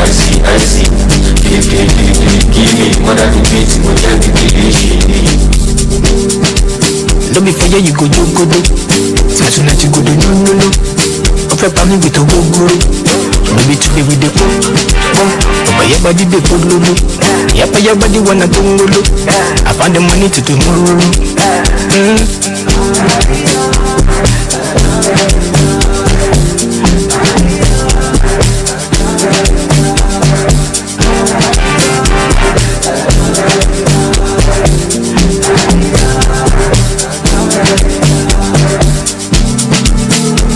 see. Give me, mother to beat, what can be No be for you go do go do. Sasu na ti go do no. O fẹ́ pa mí with ogogoro. No be today with the go. Baba your body dey go lulu. Yapa your body wanna gongolo. I found the money to do more.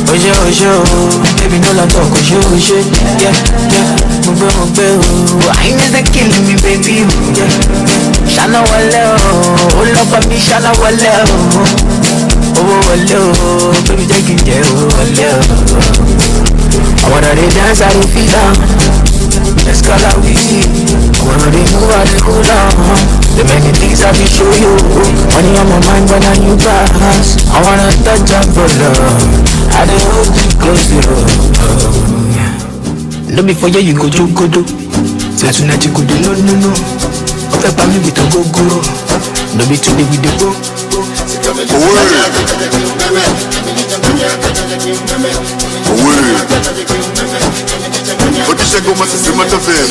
Ojo, baby no la talk, ojo, yeah. I need the killing me, baby, yeah. Shana wale, oh, love for me, shana wale, oh, baby, take it there, wale. I wanna dance, I don't feel down. Let's call out easy. I wanna move, I dey cool down. The many things I will show you. Money on my mind when I new pass. I wanna touch up for love. I dey hold you close to love. No be for you go do. Say tonight you go do no. Fẹ́ pa mí with ogogoro. No be today we dey go. Otisha goma sisi matafem.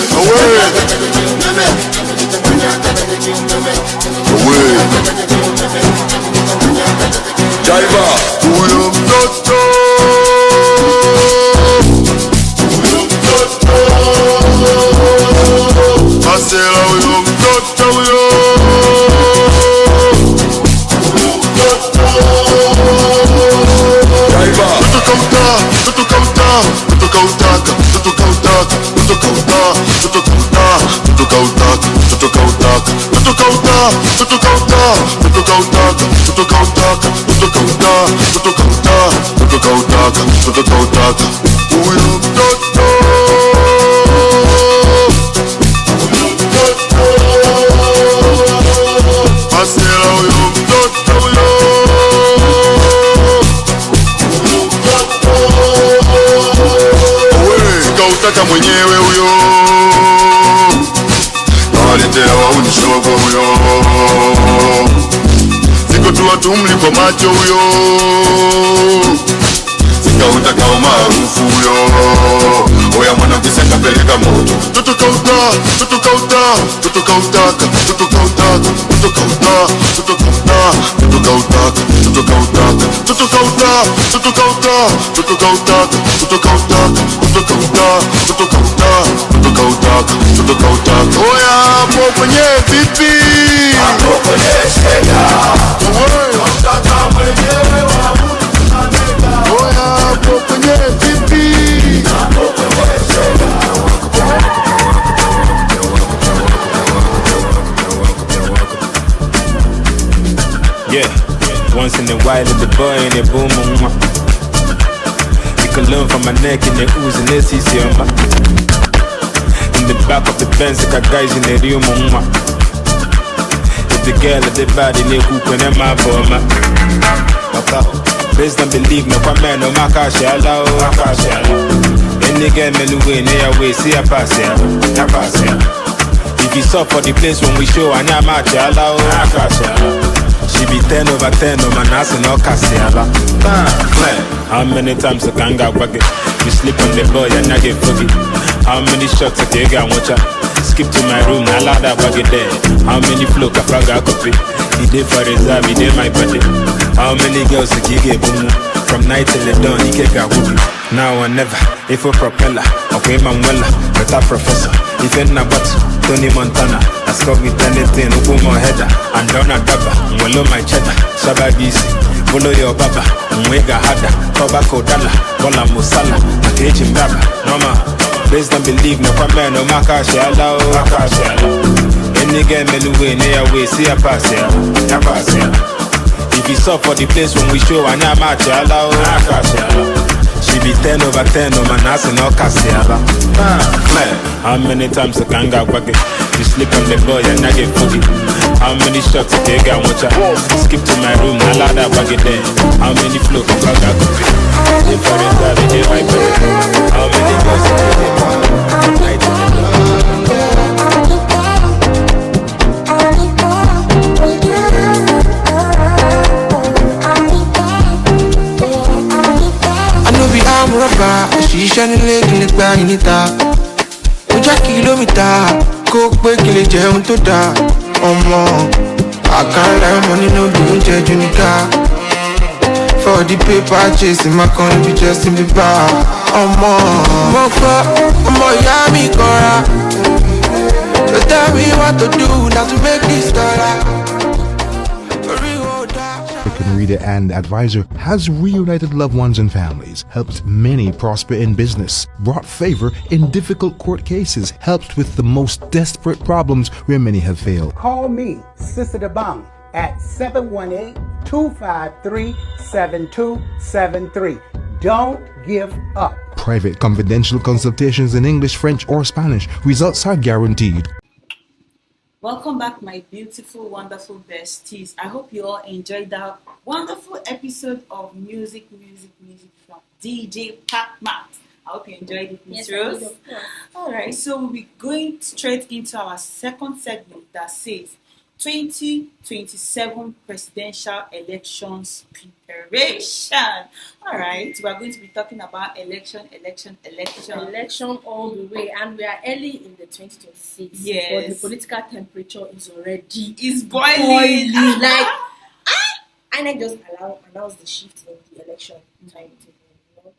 Jaiva, uyo mtoto. Masela uyo mtoto uyo. Sikautaka mwenyewe huyo, nawaletea wauni shogo huyo, siko tu watu mliko macho huyo, sikautaka umaarufu huyo, oya mwana kisaka peleka moto. Toto kautaka, toto kautaka, toto kautaka, toto kautaka, toto kautaka, toto kautaka, toto kautaka, toto kautaka, toto kautaka, toto kautaka, toto kautaka, toto kautaka, toto kautaka, toto kautaka, toto kautaka, toto kautaka. Oya hapo kwenye vipi? Hapo kwenye shega. Kautaka mwenyewe wa mtu anega. Oya hapo kwenye vipi? Hapo kwenye shega. Yeah, once in a while the boy in the boom. You can learn from my neck in the ooze and this is your ma. In the back of the Benz, got guys in the room. If the girl at the body, they cook when I'm my bomb. Please don't believe no man, no makashi allow. Any girl me win, they away, see a pass here. If you saw for the place when we show, and I'm at allow. She be 10 over 10, no man, that's no Cassiala. How many times I can get bucket? You sleep on the boy and I get foggy. How many shots I take and watch out? Skip to my room, I allow that bucket there. How many flow can I copy? He did for reserve, he did my body. How many girls I get boom? From night till the dawn, he can't get whoopie. Now or never, if a propeller, okay, Manuela, but a professor. If in a bottle, Tony Montana, I score with anything, open my header, and down a dabba, wallow my cheddar, Shabagisi, follow your baba, Mwega Hada, Tobacco Dalla, Bola Musala, Nakajim Baba, Noma, please don't believe no man, no Makashi allow. Any game anyway, near way, see a pass here, a pass here. If you saw for the place when we show, and I'm at allow. She be 10 over 10, no man, that's no Cassiala. How many times I can get bucket? You sleep on the boy and I get foggy. How many shots I take and watch out? Skip to my room, I allow that bucket there. How many flow can I get copy? If I didn't have it, my body. How many girls I take from night to the I'm rubber, she shining like in the ground in it. Oja kilomita, kó pé kí lè jẹun tó dáa. Ọmọ, àkàrà money no be oúnjẹ jù ní ká. For the paper chasing my con be just in the bar. Ọmọ, mo kọ́, ọmọ ìyá mi kọ́ra. So tell me what to do now to make this dollar. Reader and advisor has reunited loved ones and families, helped many prosper in business, brought favor in difficult court cases, helped with the most desperate problems where many have failed. Call me, Sister Bang, at 718-253-7273. Don't give up. Private confidential consultations in English, French, or Spanish. Results are guaranteed. Welcome back, my beautiful, wonderful besties. I hope you all enjoyed that wonderful episode of Music from DJ Pat Matt. I hope you enjoyed it, Miss Rose. Alright, so we'll be going straight into our second segment that says 2027 presidential elections preparation. Alright, we are going to be talking about election all the way, and we are early in the 2026. Yes. But the political temperature is already boiling. Like INEC just announced the shift in the election timetable, and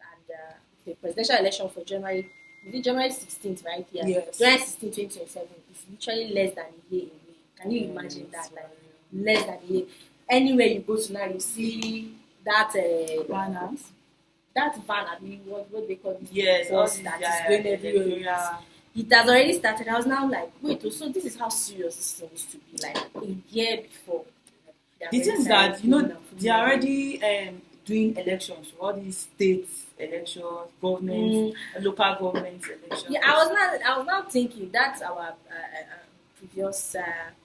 the presidential election for January 16th, right here. Yes. January 16th, 2027 is literally less than a year away. Can you imagine that? Like less than a year. Anywhere you go to now, you see that banners. That van, I mean, what they call it? Yes, that is going everywhere. Yeah. It has already started. I was now like, wait, so this is how serious this thing used to be like a year before. The thing is that, They are already doing elections, all these state elections, government, local government elections. Yeah, I was not thinking that's our previous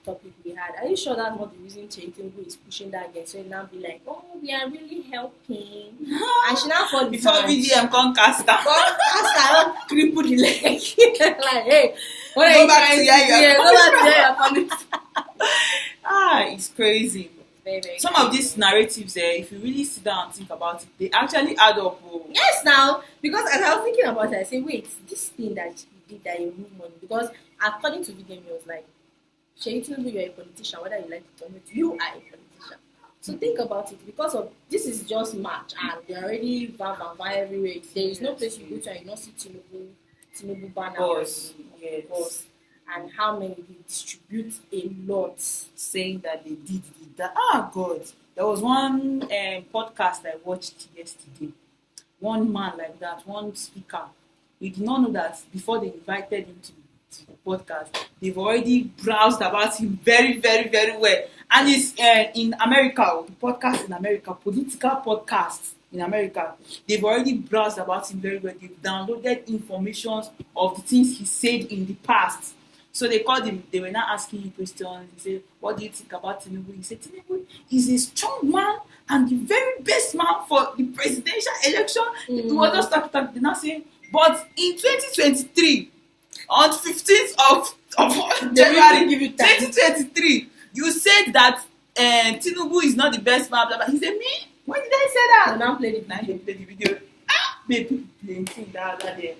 topic we had. Are you sure that's not the reason Chaitinbu is pushing that again? So it now be like, oh, we are really helping, and she now fall Before VDM Concaster. Concaster cripple the leg. Like, hey, what are Go you back trying to to where do? you are Go back to where you're coming. It's crazy. Very, very Some crazy. of these narratives, if you really sit down and think about it, they actually add up. Oh. Yes, now, because as I was thinking about it, I said, wait, this thing that you did that you move money, because according to Videm, he was like, Shaitunbu, you're a politician, whether you like it or not, you are a politician. So think about it, because of this is just March and they're already van everywhere. There is no place you go to and you not see Tinubu banner. Boss, yes. Boss. And how many they distribute a lot, saying that they did that. God, there was one podcast I watched yesterday. One man like that, one speaker. We did not know that before they invited him to the podcast, they've already browsed about him very, very, very well. And it's in America, the podcast in America, political podcasts in America. They've already browsed about him very well. They've downloaded information of the things he said in the past. So they called him, they were not asking him questions. He said, what do you think about Tinubu? He said, Tinubu is a strong man and the very best man for the presidential election. He was just talking, they now say, but in 2023, on 15th of January 2023, you said that Tinubu is not the best man. Blah, blah. He said, me? When did I say that? I now play the video. People playing that day.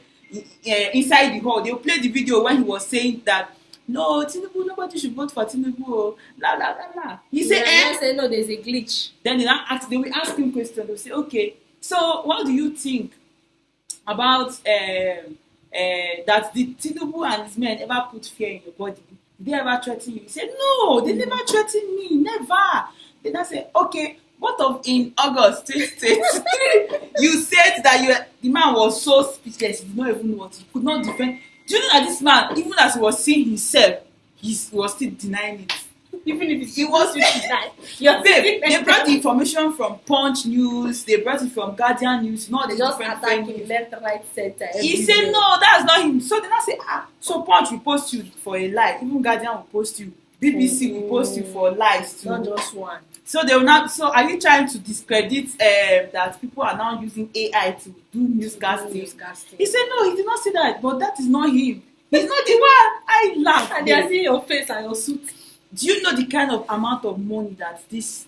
Inside the hall, they'll play the video when he was saying that no, Tinubu, nobody should vote for Tinubu. Blah blah blah blah. He said, say no, there's a glitch. Then they will ask him questions. They'll say, okay, so what do you think about that the Tinubu and his men ever put fear in your body? Did they ever threaten you? He said, no, they never threatened me, never. Then I said, okay. What of in August 2023, you said that the man was so speechless, he did not even know what he could not defend. Do you know that this man, even as he was seeing himself, he was still denying it. Even if he was denying. They brought the information from Punch News, they brought it from Guardian News, not they the just different attack him left, right, center. He said, no, that's not him. So then I say, so Punch will post you for a lie, even Guardian will post you, BBC will post you for lies too. Not just one. So they will not. So are you trying to discredit that people are now using AI to do newscasting? He said no, he did not say that. But that is not him. He's not the one. I laughed. And they are seeing your face and your suit. Do you know the kind of amount of money that this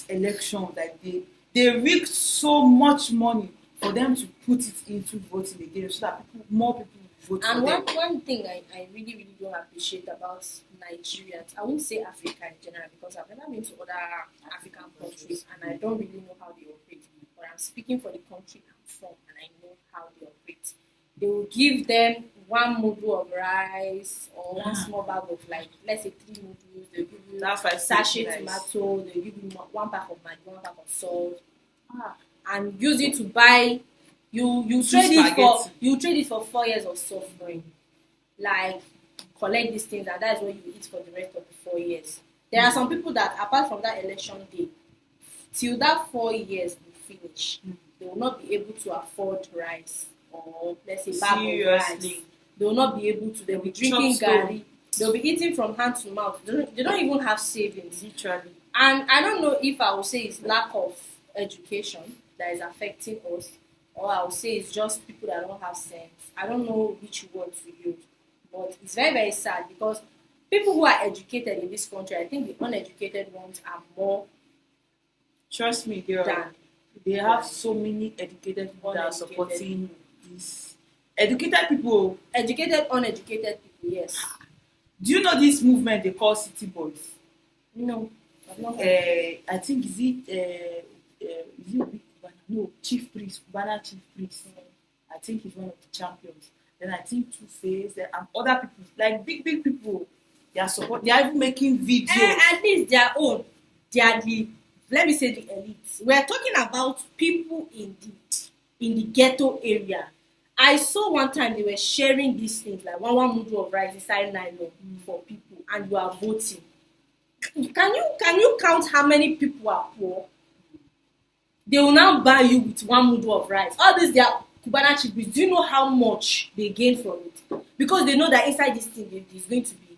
election, like they rigged so much money for them to put it into voting again, so that more people vote and for them. And one thing I really, really don't appreciate about Nigerians, I won't say Africa in general because I've never been to other African countries and I don't really know how they operate. But I'm speaking for the country I'm from and I know how they operate. They will give them one module of rice or one small bag of, like, let's say 3 modules. They'll give you sachet tomato, they'll give you one pack of maggi, one pack of salt, and use it to buy. You trade it for 4 years of suffering. Like, collect these things and that is what you eat for the rest of the 4 years. There are some people that, apart from that election day, till that 4 years will finish, they will not be able to afford rice or, let's say, bag of rice. They will not be able to. They'll be drinking garri. They'll be eating from hand to mouth. They don't even have savings. Literally. And I don't know if I would say it's lack of education that is affecting us, or I would say it's just people that don't have sense. I don't know which word to use. But it's very, very sad because people who are educated in this country, I think the uneducated ones are more. Trust me, girl. They have so many educated people that are supporting this. Educated people. Educated, uneducated people, yes. Do you know this movement they call City Boys? No. I think is it Chief Priest, Cubana Chief Priest. I think he's one of the champions. Then I think Two-Face and other people, like big people, they are even making videos. At least their own. They are let me say the elites. We are talking about people in the ghetto area. I saw one time they were sharing these things, like one module of rice inside nylon for people, and you are voting. Can you count how many people are poor? They will now buy you with one mudu of rice. All these their Cubana chibis, do you know how much they gain from it? Because they know that inside this thing is going to be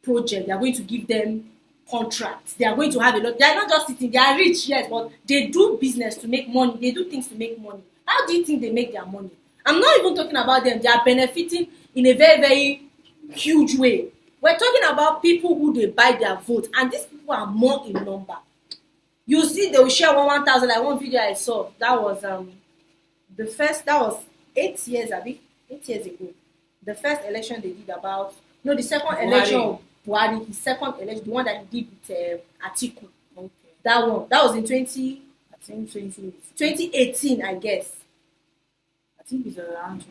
project. They are going to give them contracts. They are going to have a lot. They are not just sitting. They are rich, yes, but they do business to make money. They do things to make money. How do you think they make their money? I'm not even talking about them. They are benefiting in a very, very huge way. We're talking about people who they buy their vote, and these people are more in number. You see, they will share 1,000. Like one video I saw, that was the first. That was 8 years, abi 8 years ago. The first election they did about the second election of Buhari, his second election, the one that he did with Atiku. Okay. That one. That was in 2018, I guess. I think it's around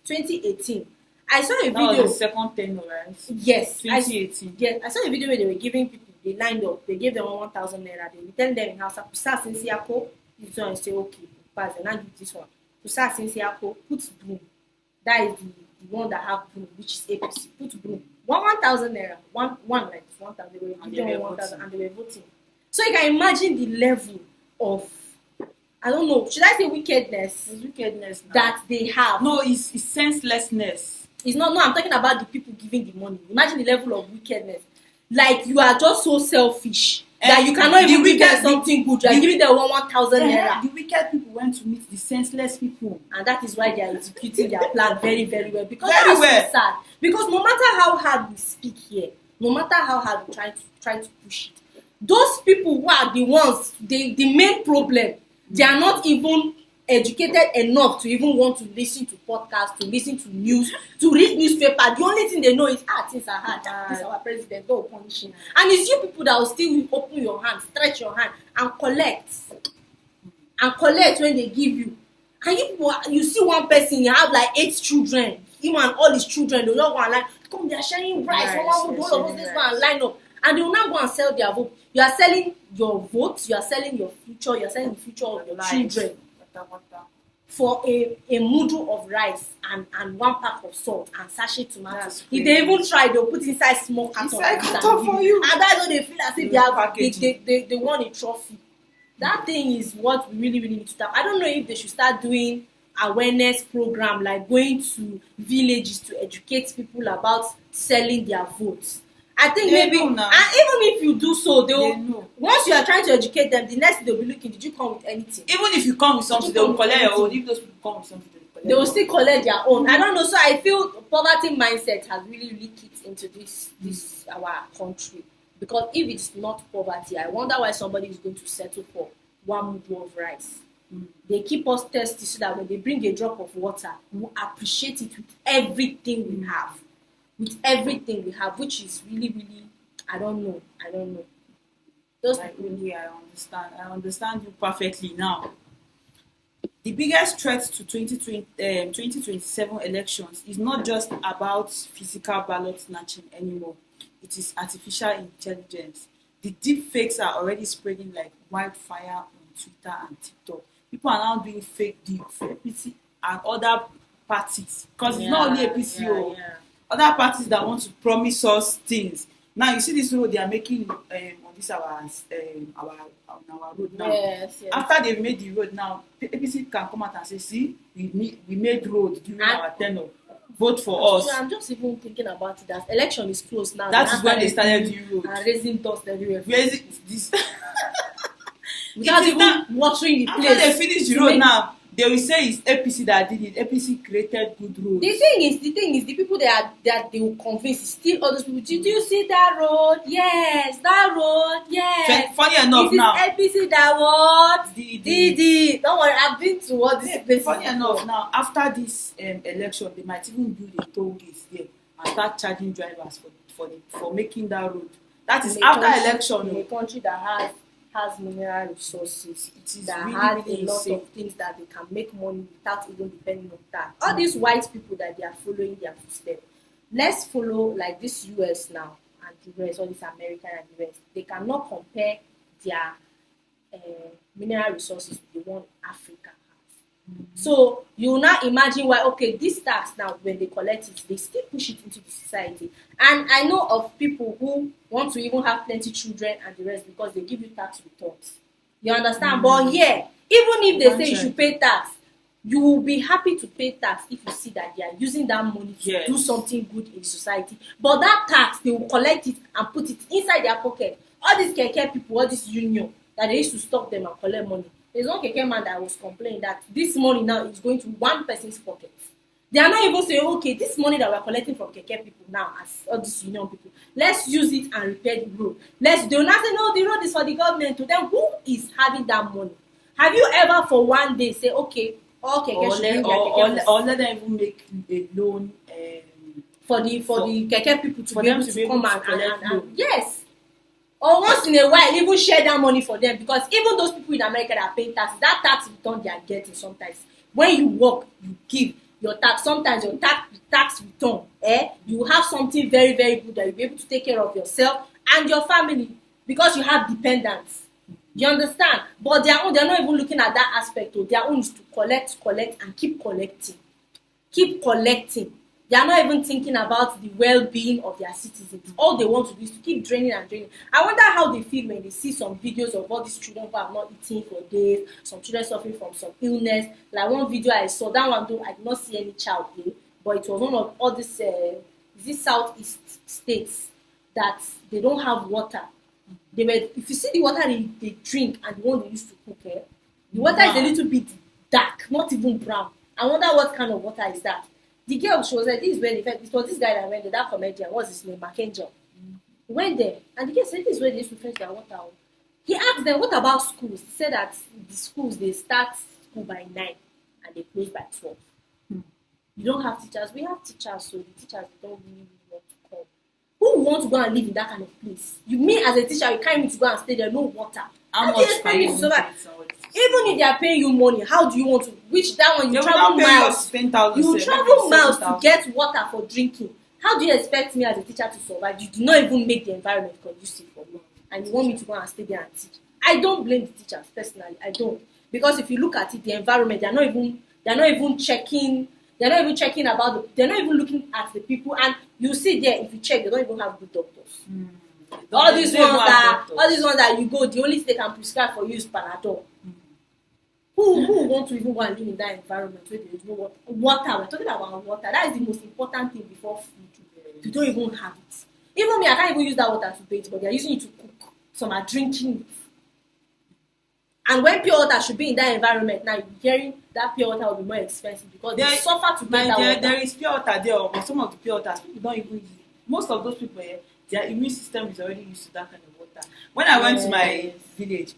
2018. I saw a that was video. the second tenure, right? Yes. 2018. Yes, I saw a video where they were giving people. They lined up. They gave them 1,000 naira. They returned them in house. Pusa since Yako, this one say okay, pass. And I give this one. Pusa since Yako, put broom. That is the one that have broom, which is APC. Put broom. 1,000 naira. One like 1,000. They were giving them 1,000 and they were voting. So you can imagine the level of, I don't know, should I say wickedness? It's wickedness now. That they have. No, it's senselessness. It's not. No, I'm talking about the people giving the money. Imagine the level of wickedness. Like you are just so selfish that you cannot even give them something good. You are giving them 1,000 naira. The wicked people went to meet the senseless people, and that is why they are executing their plan very, very well. Because very that's so sad. Because no matter how hard we speak here, no matter how hard we try to push it, those people who are the ones, the main problem, they are not even educated enough to even want to listen to podcasts, to listen to news, to read newspaper. The only thing they know is things are hard. This our president, don't punish him. And it's you people that will still open your hand, stretch your hand, and collect when they give you. And you people, you see one person, you have like 8 children, him and all his children, they don't go and line. Come, they are sharing rice. All of us, this one line up, and they will not go and sell their vote. You are selling your vote. You are selling your future. You are selling the future of your children for a mudu of rice and 1 pack of salt and sachet tomatoes. If they even try, they'll put inside small carton for you. And that's what they feel as if they won a trophy. That thing is what we really, really need to start. I don't know if they should start doing awareness program, like going to villages to educate people about selling their votes. I think they maybe, and even if you do so, they know. Once you are trying to educate them, the next they'll be looking, did you come with anything? Even if you come with something, they will collect your own. If those people come with something, they will still collect their own. I don't know. So I feel poverty mindset has really, really kicked into this our country. Because if it's not poverty, I wonder why somebody is going to settle for 1 mudu of rice. They keep us thirsty so that when they bring a drop of water, we appreciate it with everything we have. With everything we have, which is really, really, I don't know. Those really, I understand you perfectly now. The biggest threat to 2027 elections is not just about physical ballot snatching anymore. It is artificial intelligence. The deep fakes are already spreading like wildfire on Twitter and TikTok. People are now doing fake deep for APC and other parties. Because it's not only APC. Other parties that want to promise us things. Now you see this road they are making on this our road now. Yes. After they've made the road now, APC can come out and say, see, we made road during our tenure. Vote for us. I'm just even thinking about it. That election is close now. That is when they started doing road. And raising dust everywhere. Where is it? This without even watering the place. After they finish the road now, they will say it's APC that did it. APC created good roads. The thing is, the people that they will convince is still all those people. Did you see that road? Yes, that road. Yes. Funny enough now. It is APC that what? Did. Don't worry, I've been to all this places. Funny enough now, after this election, they might even build a toll gate there and start charging drivers for making that road. That is after election. In a country that has mineral resources, it is that really, has really a lot insane. of things that they can make money without even depending on that. All these white people that they are following their footsteps. Let's follow like this US now and the rest, all this American and the rest. They cannot compare their mineral resources with the one Africa has. So you now imagine why, okay, this tax now, when they collect it, they still push it into the society. And I know of people who want to even have plenty children and the rest because they give you tax returns. You understand? But here, even if they say you should pay tax, you will be happy to pay tax if you see that they are using that money to do something good in society. But that tax, they will collect it and put it inside their pocket. All these keke people, all this union, that they used to stop them and collect money. There's one keke man that was complaining that this money now is going to one person's pocket. They are not even saying, okay, this money that we're collecting from keke people now, as all these union people, let's use it and repair the road. They'll not say, no, the road is for the government. To them, who is having that money? Have you ever for one day say, okay, all keke should bring their keke or let them even make a loan for the keke people to be able to come and yes. Or once in a while, even share that money for them, because even those people in America that are paying taxes, that tax return they are getting sometimes. When you work, you give your tax. Sometimes your tax return, you have something very, very good that you'll be able to take care of yourself and your family because you have dependents. You understand? But their own, they're not even looking at that aspect. Their own is to collect, and keep collecting. Keep collecting. They are not even thinking about the well-being of their citizens. All they want to do is to keep draining and draining. I wonder how they feel when they see some videos of all these children who have not eaten for days, some children suffering from some illness. Like one video I saw, that one though I did not see any child there, but it was one of all these southeast states that they don't have water. If you see the water they drink and the one they used to cook, the water is a little bit dark, not even brown. I wonder what kind of water is that. The girl, she was like, this is where it was this guy that went there, that comedian, what's his name, Mackenzie. He went there, and the girl said, this is where they used to fetch their water. He asked them, what about schools? He said that the schools, they start school by 9 and they close by 12. You don't have teachers. We have teachers, so the teachers don't really want to come. Who want to go and live in that kind of place? You mean as a teacher, you can't even to go and stay there, no water. How much can you survive? Even if they are paying you money, how do you want to reach that one? You travel miles. You travel miles to get water for drinking. How do you expect me as a teacher to survive? You do not even make the environment conducive for me, and you want me to go and stay there and teach. I don't blame the teachers personally. I don't, because if you look at it, the environment, they're not even checking. They're not even checking about they're not even looking at the people, and you see there, if you check, they don't even have good doctors. All these ones that you go, the only thing they can prescribe for you is Panadol. Who want to even go and live in that environment where there is no water? Water, we're talking about water. That is the most important thing before food. You don't even have it. Even me, I can't even use that water to bathe, but they're using it to cook. Some are drinking it. And when pure water should be in that environment, now you're hearing that pure water will be more expensive because they suffer to get that water. There is pure water there, but some of the pure waters people don't even use. Most of those people, their immune system is already used to that kind of water. When I went to my village,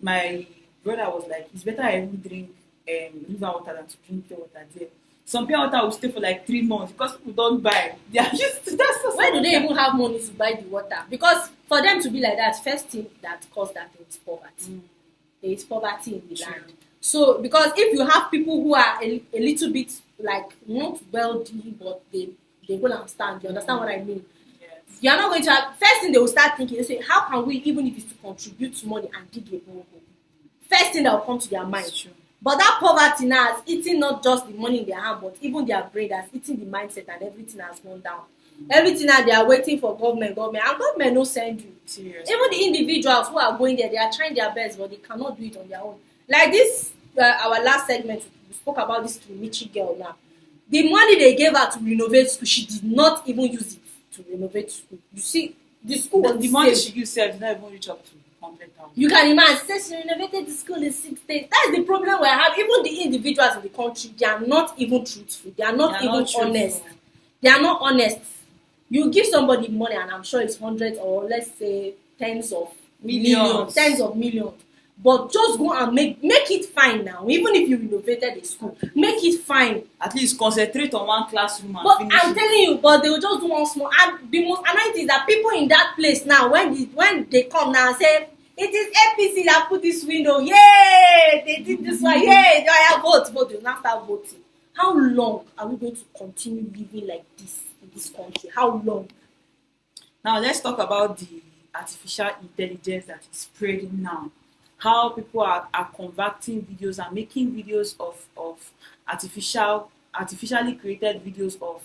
my brother was like, it's better I even drink river water than to drink pure water there. Some pure water will stay for like 3 months because people don't buy. They are used to that. Why do they even have money to buy the water? Because for them to be like that, first thing that caused that thing is poverty. There is poverty in the land. So because if you have people who are a little bit like not wealthy, but they will understand. You understand what I mean? Yes. You are not going to have, first thing they will start thinking, they say, how can we, even if it's to contribute money and dig a borehole? First thing that will come to their mind. But that poverty now has eaten not just the money in their hand, but even their brain has eaten the mindset, and everything has gone down. Everything now they are waiting for government, and government no send you. Seriously. Even the individuals who are going there, they are trying their best, but they cannot do it on their own. Like this, our last segment, we spoke about this Michi girl now. The money they gave her to renovate school, she did not even use it to renovate school. You see, the school was the money she used did not even reach up to 100,000. You can imagine, say she renovated the school in 6 days. That's the problem we have. Even the individuals in the country, they are not even truthful. They are not even honest. They are not honest. You give somebody money, and I'm sure it's hundreds or let's say tens of millions. But just go and make it fine now. Even if you renovated the school, make it fine. At least concentrate on one classroom and finish I'm telling you, but they will just do one small. And the most annoying thing is that people in that place now, when they come now and say, it is APC that put this window, yay, they did this one, yay, I have vote, they will now start voting. How long are we going to continue living like this in this country? How long? Now let's talk about the artificial intelligence that is spreading now. how people are converting videos and making videos of artificially created videos of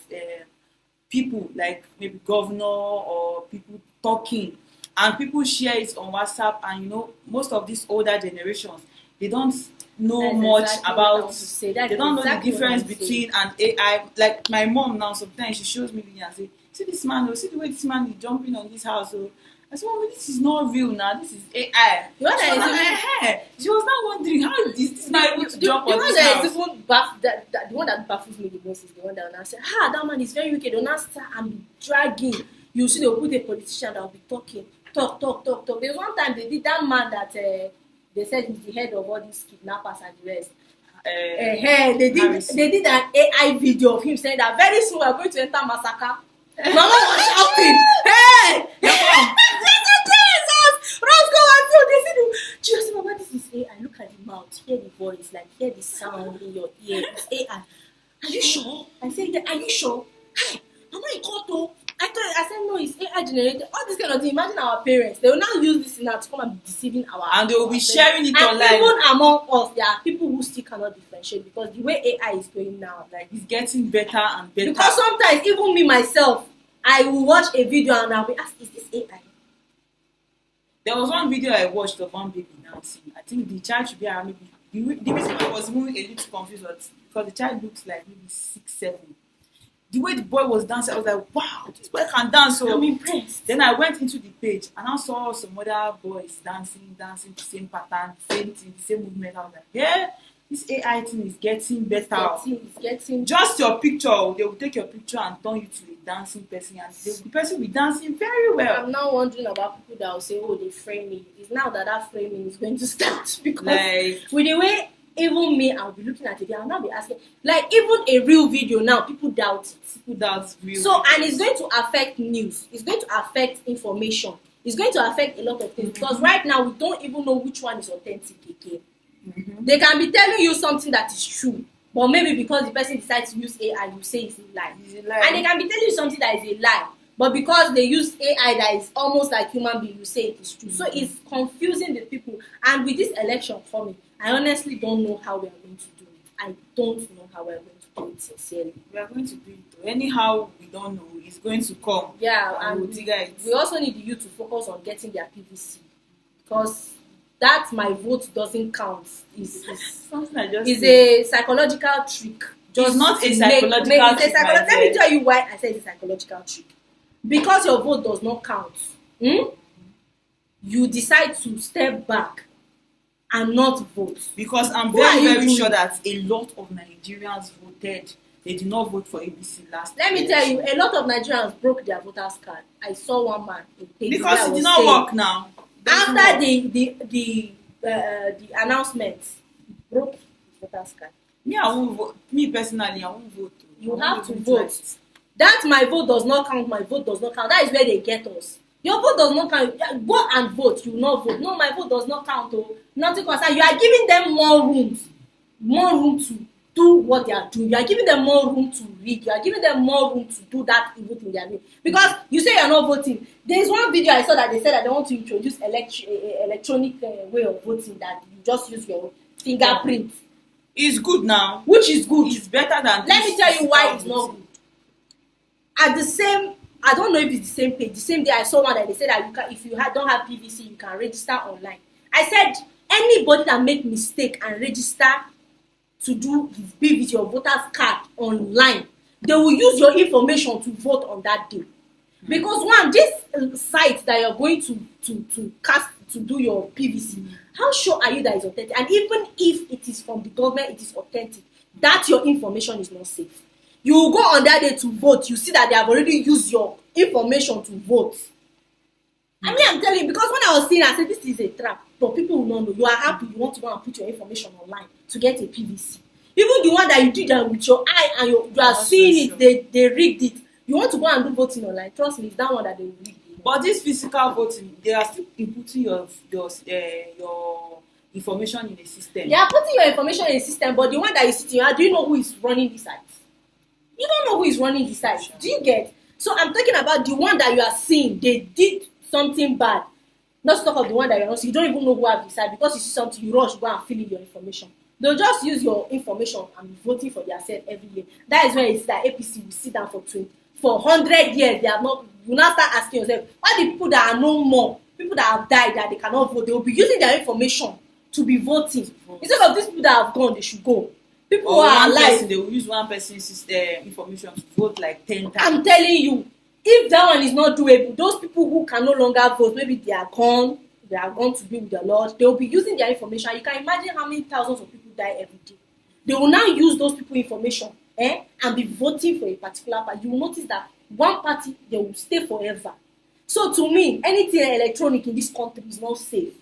people like maybe governor or people talking, and people share it on WhatsApp. And most of these older generations, they don't know That's much exactly what I about want to say. That's they don't know exactly the what difference I'm saying. between an AI. Like my mom now, sometimes she shows me video and say, see this man, see the way this man is jumping on this house. I said, well, this is not real now, this is AI. The one that is She was not wondering how is this man able to jump on one this that house. is even the one that baffles me the most is the one that will now say, that man is very wicked. They'll now start and be dragging. You see, they'll put a politician that will be talking. Talk. There was one time they did that man that they said he's the head of all these kidnappers and the rest. They did an AI video of him saying that very soon we are going to enter massacre. Mama was shouting, hey! Jesus! Roscoe and so they said, Jesus, Mama, this is AI. Look at the mouth, hear the voice, like hear the sound in your ear. It's AI. Are you sure? I said, are you sure? Hey, Mama, you called though. I said no, it's AI generated. All this kind of thing. Imagine our parents. They will now use this now to come and be deceiving and they will be sharing it and online. Even among us, there are people who still cannot differentiate because the way AI is going now, like it's getting better and better. Because sometimes even me myself, I will watch a video and I'll be asked, is this AI? There was one video I watched of one baby dancing. I think the child should be around maybe the reason I was moving a little confused was because the child looks like maybe 6, 7. The way the boy was dancing, I was like, wow, this boy can dance. So I'm impressed. Then I went into the page and I saw some other boys dancing the same pattern, same thing, the same movement. I was like, yeah, this AI thing is getting better. It's getting just your picture, they will take your picture and turn you to a dancing person, and the person will be dancing very well. I'm now wondering about people that will say, oh, they frame me. It's now that framing is going to start because with the way even me, I'll be looking at it, I'll now be asking, like even a real video now, people doubt it. People doubt real. So, and it's going to affect news. It's going to affect information. It's going to affect a lot of things because right now we don't even know which one is authentic again. They can be telling you something that is true, but maybe because the person decides to use AI, you say it's a lie. And they can be telling you something that is a lie, but because they use AI that is almost like human being, you say it is true. So it's confusing the people. And with this election coming, I honestly don't know how we are going to do it. I don't know how we are going to do it sincerely. We are going to do it. Anyhow, we don't know. It's going to come. Yeah, and we also need the youth to focus on getting their PVC because that my vote doesn't count is a psychological trick. It's not a psychological trick. Let me tell you why I said it's a psychological trick. Because your vote does not count, you decide to step back and not vote. Because I'm very sure that a lot of Nigerians voted. They did not vote for ABC last year. Let me tell you, a lot of Nigerians broke their voters card. I saw one man. Because it did not work now. After the announcement, he broke his voters card. Me, I won't vote. Me personally, I won't vote. You have to vote. That my vote does not count. My vote does not count. That is where they get us. Your vote does not count. Go and vote. You will not vote. No, my vote does not count. Oh, nothing concern. You are giving them more room to do what they are doing. You are giving them more room to read. You are giving them more room to do that evil thing they are doing. Because you say you are not voting. There is one video I saw that they said that they want to introduce electronic way of voting that you just use your fingerprint. It's good now. Which is good. It's better than. Let me tell you why it's not good. At the same, I don't know if it's the same page. The same day I saw one that they said that you can, if you don't have PVC, you can register online. I said anybody that make mistake and register to do his PVC or voter's card online, they will use your information to vote on that day. Because one, this site that you're going to cast to do your PVC, how sure are you that it's authentic? And even if it is from the government, it is authentic, that your information is not safe. You will go on that day to vote, you see that they have already used your information to vote. I mean, I'm telling you, because when I was seeing, I said this is a trap, but people will not know. You are happy, you want to go and put your information online to get a PVC. Even the one that you did that with your eye and you are seeing it, they rigged it. You want to go and do voting online, trust me, it's that one that they will rig. But this physical voting, they are still inputting your information in the system. They are putting your information in the system, but the one that you see, do you know who is running the site? You don't know who is running the site. Do you get? So I'm talking about the one that you are seeing. They did something bad. Not to talk of the one that you're not, so you don't even know who have decided because you see something, you rush, go and fill in your information. They'll just use your information and be voting for themselves every year. That is where it's that APC will sit down for 100 years. They have not. You now start asking yourself, why the people that are no more, people that have died that they cannot vote, they will be using their information to be voting instead of these people that have gone, they should go. People who are alive, they will use one person's information to vote like 10 times. I'm telling you, if that one is not doable, those people who can no longer vote, maybe they are gone to be with the Lord, they will be using their information. You can imagine how many thousands of people die every day. They will now use those people's information and be voting for a particular party. You will notice that one party, they will stay forever. So to me, anything electronic in this country is not safe.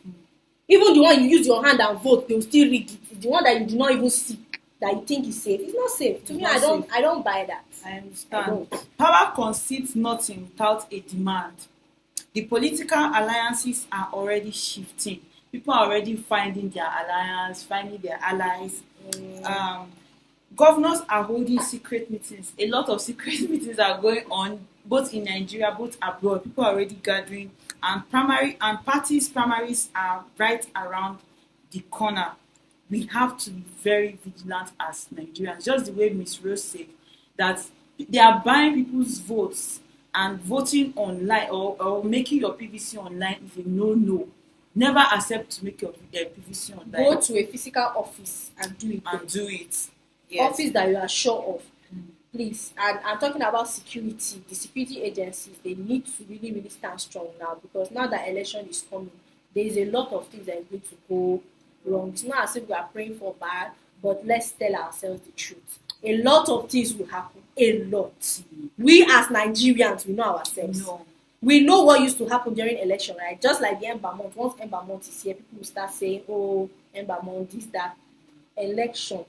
Even the one you use your hand and vote, they will still rig it. It's the one that you do not even see that you think is safe. It's not safe. To me, I don't buy that. I understand. Power concedes nothing without a demand. The political alliances are already shifting. People are already finding their alliance, finding their allies. Governors are holding secret meetings. A lot of secret meetings are going on, both in Nigeria, both abroad. People are already gathering, and primaries are right around the corner. We have to be very vigilant as Nigerians. Just the way Ms. Rose said, that they are buying people's votes and voting online or making your PVC online is a no. Never accept to make your PVC online. Go to a physical office and do it. Yes. Office that you are sure of. Please. And I'm talking about security. The security agencies, they need to really, really stand strong now, because now that election is coming, there is a lot of things that are going to go wrong. It's not as if we are praying for bad, but let's tell ourselves the truth. A lot of things will happen. A lot. We as Nigerians, we know ourselves. No. We know what used to happen during election, right? Just like the Ember month. Once Ember month is here, people will start saying, oh, Ember month, this, that. Election.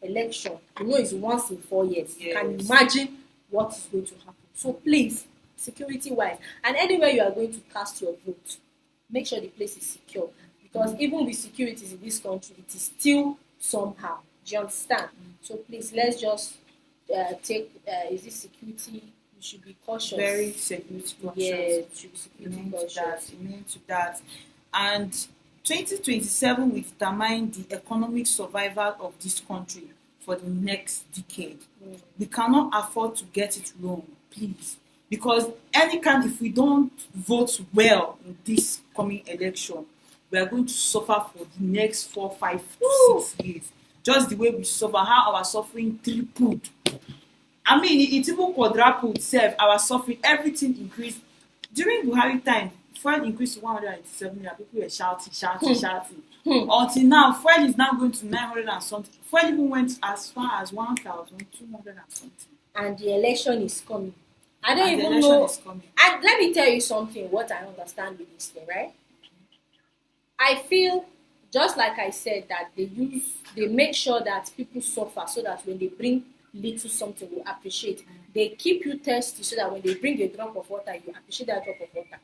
Election. You know it's once in 4 years. Yes. You can imagine what is going to happen. So please, security-wise, and anywhere you are going to cast your vote, make sure the place is secure. Because even with securities in this country, it is still somehow. Do you understand? So please, let's just is this security? You should be cautious. Very security cautious. Yeah, you should be security cautious. Amen to that. And 2027 will determine the economic survival of this country for the next decade. We cannot afford to get it wrong, please. Because if we don't vote well in this coming election, we are going to suffer for the next 4, 5, 6 years. Just the way we suffer, how our suffering tripled. I mean, it even quadrupled itself. Our suffering, everything increased. During Buhari time, fuel increased to 187 naira. People were shouting. Until now, fuel is now going to 900 and something. Fuel even went as far as 1,200 and something. And the election is coming. I don't even know. And let me tell you something, what I understand with this thing, right? I feel, just like I said, that they make sure that people suffer so that when they bring little something, we appreciate. They keep you thirsty so that when they bring a drop of water, you appreciate that drop of water.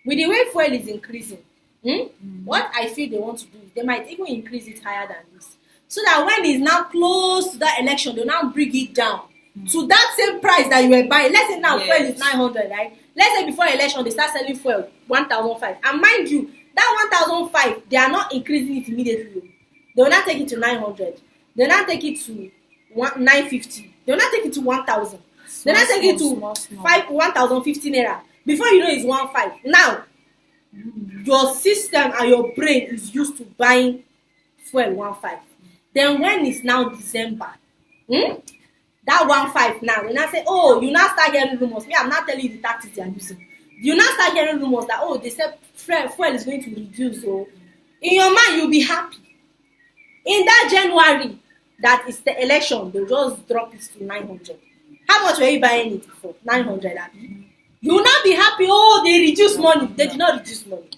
With the way fuel is increasing, what I feel they want to do is they might even increase it higher than this. So that when it's now close to that election, they'll now bring it down to that same price that you were buying. Let's say now fuel is 900, right? Let's say before election, they start selling fuel 1,500. And mind you, that 1,500, they are not increasing it immediately. They will not take it to 900. They will not take it to 950. They will not take it to 1,000. They will not take it to 1,050 naira. Before you know, it's 1,500. Now, your system and your brain is used to buying fuel 1,500. Then when it's now December, that 1,500 now, they now say, oh, you now start hearing rumors. Me, I'm not telling you the tactics they are using. You now start hearing rumors that, oh, they said fuel is going to reduce. So in your mind, you'll be happy. In that January, that is the election, they'll just drop it to 900. How much were you buying it for? 900. You will not be happy. Oh, they reduce money. They did not reduce money.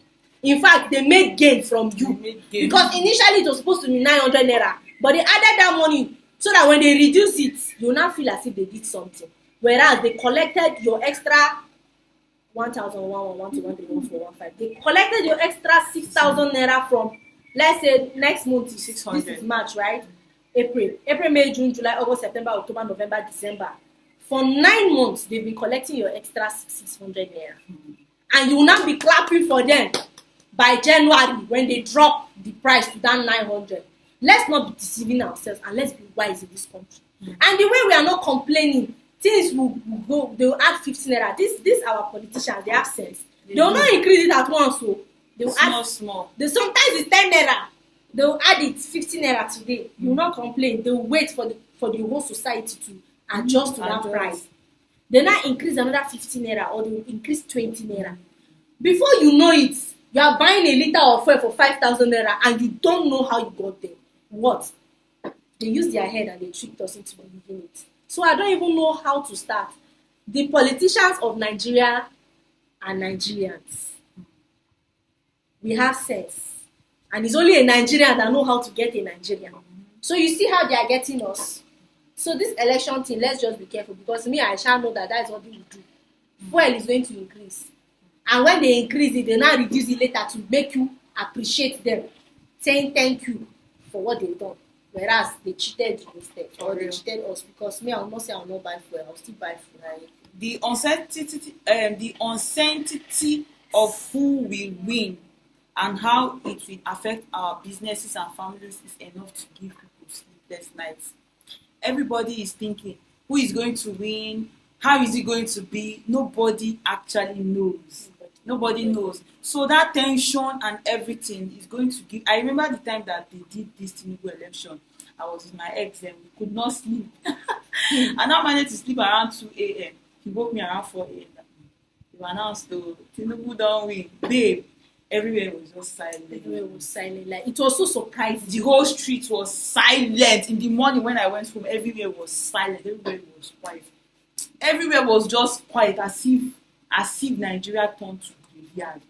In fact, they made gain from you. Because initially it was supposed to be 900 naira. But they added that money so that when they reduce it, you will not feel as if they did something. Whereas they collected your extra 1,111 They collected your extra 6,000 naira from, let's say, next month is 600. This is March, right? April, May, June, July, August, September, October, November, December. For 9 months, they've been collecting your extra 600 naira. and you will not be clapping for them by January when they drop the price to that 900. Let's not be deceiving ourselves and let's be wise in this country. And the way we are not complaining, things will go, they will add 15 naira. This our politicians, they have sense. They will not increase it at once, so they will add small. Sometimes it's 10 naira. They will add it 15 naira today. You will not complain. They will wait for the whole society to adjust to that price. They now increase another 15 naira or they will increase 20 naira. Before you know it, you are buying a liter of fuel for 5,000 naira and you don't know how you got there. What? They use their head and they tricked us into believing it. So I don't even know how to start. The politicians of Nigeria are Nigerians. We have sense. And it's only a Nigerian that know how to get a Nigerian. So you see how they are getting us. So this election thing, let's just be careful because me, I shall know that is what they will do. Fuel is going to increase. And when they increase it, they now reduce it later to make you appreciate them, saying thank you for what they've done. Whereas they cheated you instead, or they cheated us because me, I will not say I will not buy fuel, I will still buy fuel. The uncertainty of who will win and how it will affect our businesses and families is enough to give people sleepless nights. Everybody is thinking, who is going to win? How is it going to be? Nobody actually knows. Nobody knows. So that tension and everything is going to give. I remember the time that they did this Tinubu election. I was with my ex and we could not sleep. And I managed to sleep around 2 a.m. He woke me around 4 a.m. They announced the Tinubu don't win. Babe, everywhere was just silent. Everywhere was silent. Like it was so surprising. The whole street was silent. In the morning when I went home, everywhere was silent. Everywhere was quiet. Everywhere was just quiet, as if Nigeria turned to graveyard.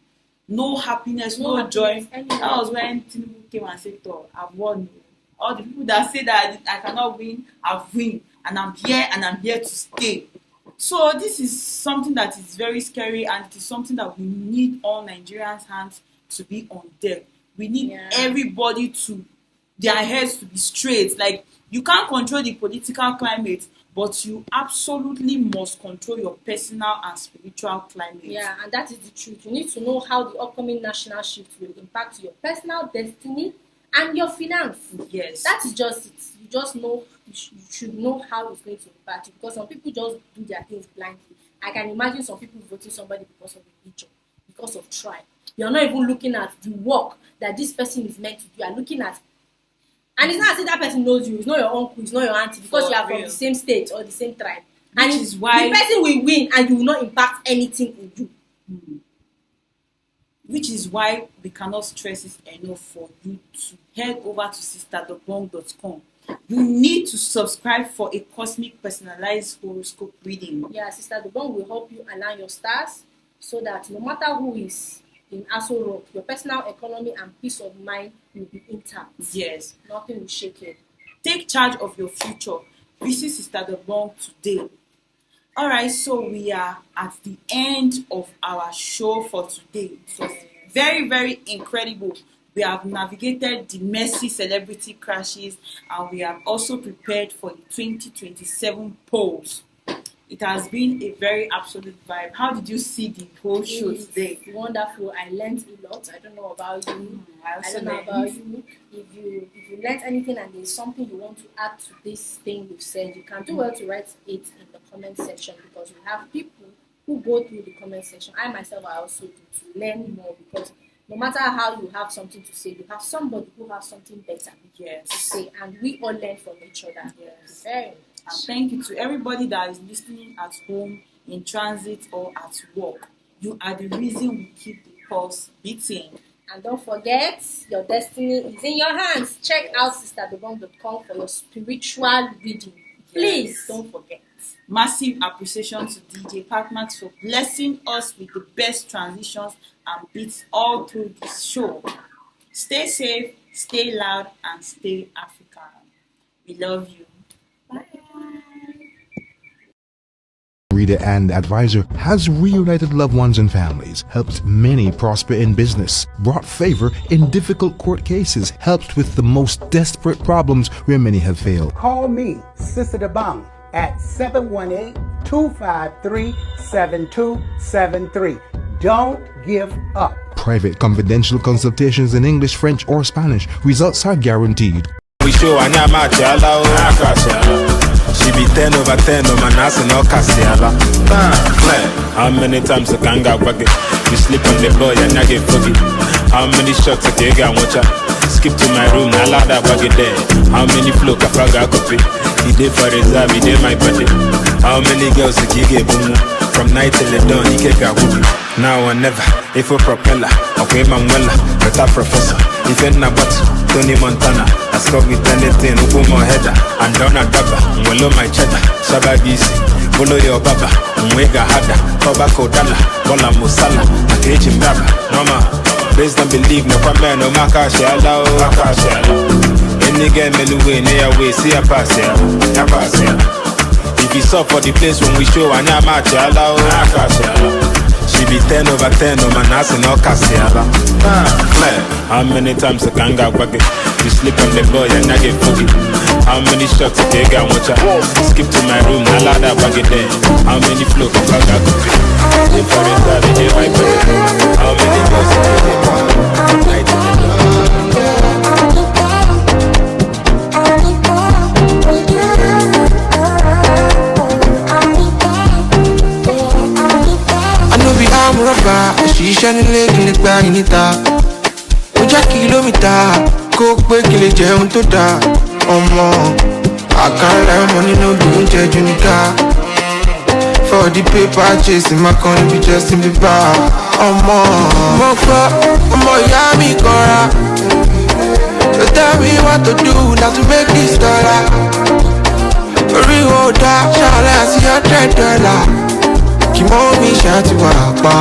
No happiness, no joy. That was when Tinubu came and said, "Oh, I've won." All the people that say that I cannot win, I've win, and I'm here to stay. So this is something that is very scary, and it is something that we need all Nigerians' hands to be on deck. We need everybody to their heads to be straight. Like you can't control the political climate, but you absolutely must control your personal and spiritual climate. Yeah, and that is the truth. You need to know how the upcoming national shift will impact your personal destiny and your finance. Yes. That is just it. You just know, you should know how it's going to impact you because some people just do their things blindly. I can imagine some people voting somebody because of religion, because of tribe. You're not even looking at the work that this person is meant to do. You're looking at, and it's not as if that person knows you. It's not your uncle, it's not your auntie, because you are from the same state or the same tribe. And which is why the person will win and you will not impact anything in you. Which is why we cannot stress it enough for you to head over to sisterthebong.com. You need to subscribe for a cosmic personalized horoscope reading. Yeah, Sister The Bong will help you align your stars so that no matter who is in Aso Rock, your personal economy and peace of mind will be intact. Yes. Nothing will shake it. Take charge of your future. Visit Sister The Bong today. Alright, so we are at the end of our show for today. So very, very incredible. We have navigated the messy celebrity crashes and we have also prepared for the 2027 polls. It has been a very absolute vibe. How did you see the whole show today? Wonderful. I learned a lot. I don't know about you. I don't know about you. If you learned anything and there's something you want to add to this thing we've said, you can do well to write it in the comment section because we have people who go through the comment section. I myself I also do to learn more because no matter how you have something to say, you have somebody who has something better to say, and we all learn from each other. Yes. Very much. And thank you to everybody that is listening at home, in transit, or at work. You are the reason we keep the pulse beating. And don't forget, your destiny is in your hands. Check out sisterthebong.com for your spiritual reading. Please don't forget. Massive appreciation to DJ Pacmax for blessing us with the best transitions and beats all through this show. Stay safe, stay loud, and stay African. We love you. Bye. Reader and advisor has reunited loved ones and families, helped many prosper in business, brought favor in difficult court cases, helped with the most desperate problems where many have failed. Call me, Sister Bong, at 718-253-7273. Don't give up. Private confidential consultations in English, French, or Spanish. Results are guaranteed. We show Anyama Chala, she be 10 over 10, no man, that's no Cassiala. How many times I can get back? You sleep on the boy and I get foggy. How many shots I take and watch out? Skip to my room, I allow that bag there. How many flow Kafaga copy? He did for reserve, he did my body. How many girls I get boom? From night till the dawn, he can't get whoopee. Now or never, if a propeller, okay, Manuela, better professor. If you're not but Tony Montana, I score with anything, open my header, and down a dabba, well my cheddar, Shabagisi, follow your baba, Mwega Hada, Tobacco Dalla, Bola Musala, a cage in Baba, Mama, please don't believe no man, no Makashi, Allah, any game anyway, near way, see a pass here, if you saw for the place when we show, and I'm at Allah, she be 10 over 10, no man, that's no Cassiala. How many times I can get back? You sleep on the boy and I get foggy. How many shots I take and watch out? Skip to my room, I allow that bag there. How many flow can I got copy? If I read that, they my body. How many girls I take and night to the ṣiṣẹ́ nílé kí lè gba ìníta ó já kìlómítà kó pé kí lè jẹun tó dáa ọmọ àkàrà ọmọ nínú oúnjẹ jù níkà for the paper chasing my con be just in the bar ọmọ mo gbọ́ ọmọ ìyá mi kanra so tell me what to do now to make this dollar orí wo dá ṣàlàyé sí $100 kí mọ́ mi ṣàtìwà pa.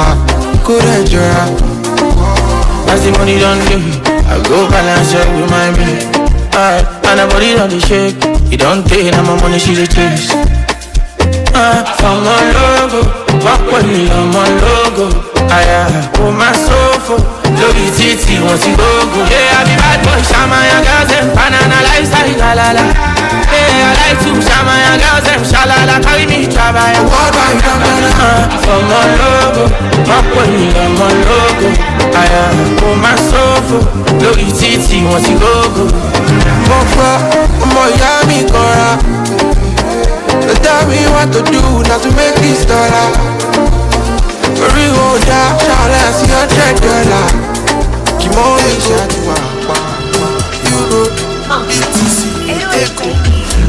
As the money done do, I go balance up with my baby. And her body done the shake. It don't take now my money she the chase. I'm a logo, walk with me, I'm a logo. Oh my sofa, look at Titi, want to go. Yeah, I be bad boy, Shamaya girls and banana lifestyle, la la la. Yeah, I like to Shamaya girls and shalala, carry me travel. I'm a logo, walk with me, I'm a logo. Oh my sofa, look at Titi, want to go. Mo ya mi kora. Tell me what to do now to make this dollar. Real da, shawty, see $100. Keep on me,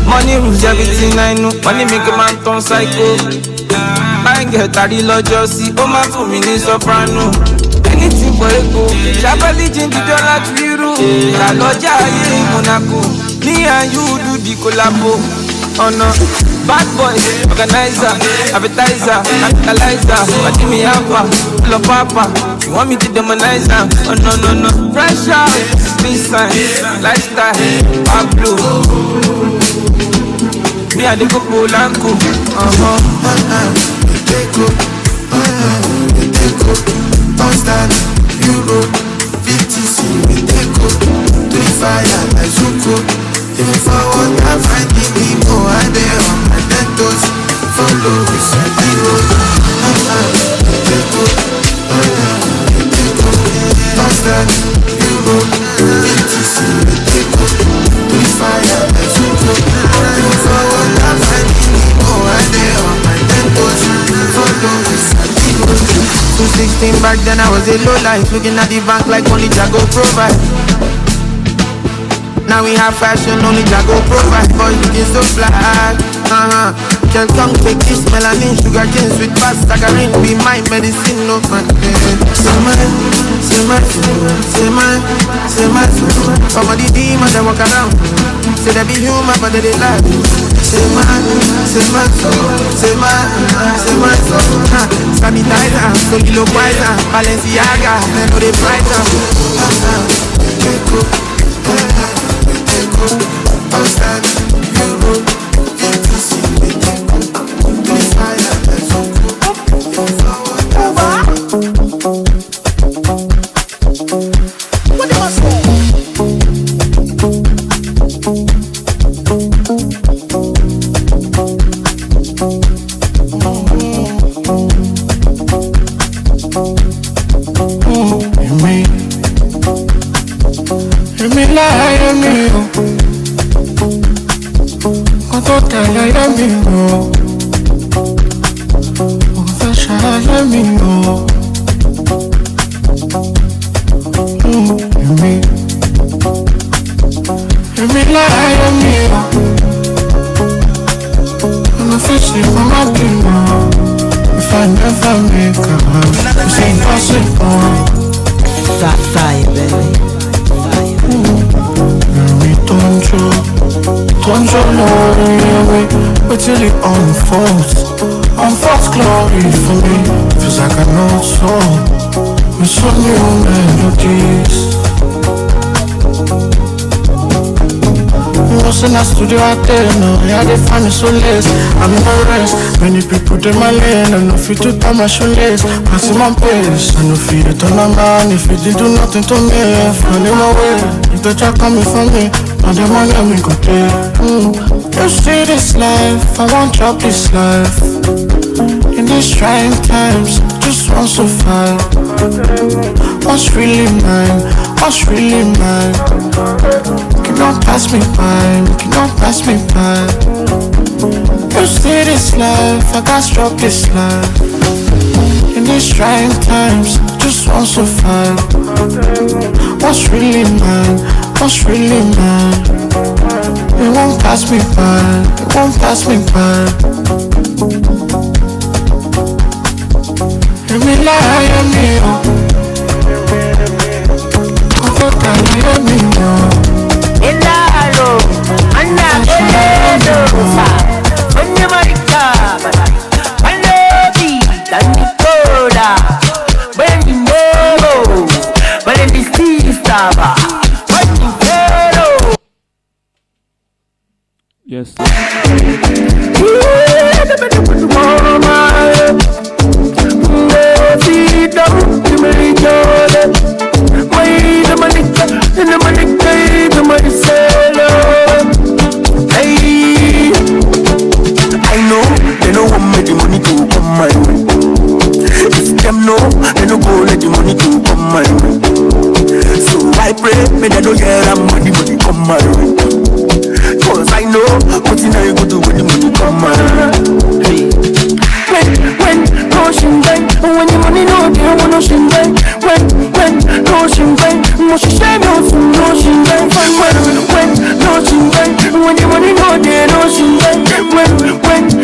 money rules everything I know. Money make a man turn psycho. I get daddy lojosi, oh my for me ni soprano. Anything for a go. Shabali jinji dollar to you. La loja in Monaco. Me and you do the collabo. Oh no. Bad boy, organizer, appetizer, analyzer. But give me alpha, love papa. You want me to demonize her? Oh no no no. Fresh out, design, lifestyle, Pablo. Me and the couple Lanco. Constant, Euro, VTC, we take up to the fire like Zuko. Even forward, I find the people out there on my dentos. Follow with some heroes. Constant, Euro, VTC, we take up to the fire like Zuko. Even forward, I find the people out there on my dentos. Follow with some heroes. 216 back then I was a low life, looking at the bank like only Jago provide. Now we have fashion, only Jago provide. Boy, looking so fly. Can't come take this melanin, sugar cane, sweet past, saccharin, be my medicine, no man. Say my, some of the demons that walk around. Say they be human, but they lie. Say my soul. Sanitizer, Solilo Wiser, Balenciaga, they know they price up. Constant, Euro, VTC, we take up to the fire like Zuko. What am I saying? èmi láyé mi o. Kó tó tẹ̀lé ayé mi o. Mo fẹ́ ṣayé mi o. Èmi láyé mi o. I'm a fishy for my dream. If I never make a house, it's impossible. Fire, baby. Me don't know wait till it unfolds. Unfolds glory for me. Feels like I know so. With some new melodies. In a studio out there, no, yeah, they find me so less. I'm in a rest. Many people in my lane, I know fit to tie my shoelace. Passing my pace, I know fit to turn a man. If you did do nothing to me, find my way. If the jack coming for me, now the money let me go there. You see this life, I won't drop this life. In these trying times, just want to fight. What's really mine? What's really mine? Cannot pass me by, cannot pass me by. You see this life, I can't stop this life. In these trying times, just want to fight. What's really mine? What's really mine? It won't pass me by, it won't pass me by. Let me lie, me up. Let me know. Elaro, Anna, Eledo, Onyamarika, Malobi, Danikoda, Benimo, Valentistava, Vanivero. Yes. I know they don't want me the money to come my way. If them know, they don't go let the money to come my way. So I pray, may they don't hear that money come my way. Cause I know what you know you go do when the money come my way. When no shingay, when the money no deal, when no shingay. When no shingay, no shingay, no shingay. When no shingay, when the money no deal, no shingay. When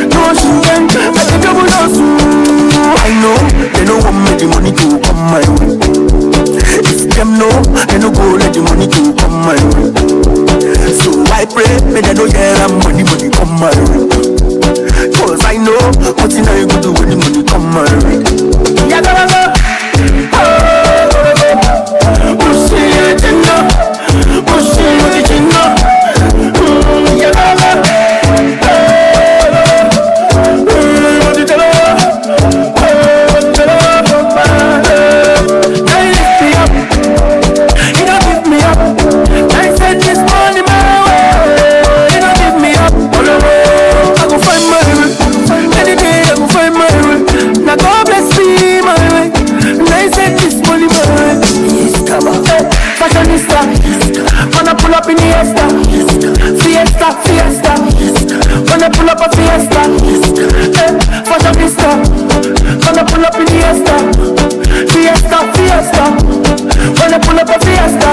no shingay, I can double no. I know they don't want me the money to come my way. If them know, they don't go let the money to come my way. So I pray, may they don't hear that money come my way. Cause I know what you know you go do when the money come my way. Yeah, go. Fiesta, gonna pull up a fiesta. Fashionista, gonna pull up in fiesta. Fiesta, gonna pull up a fiesta.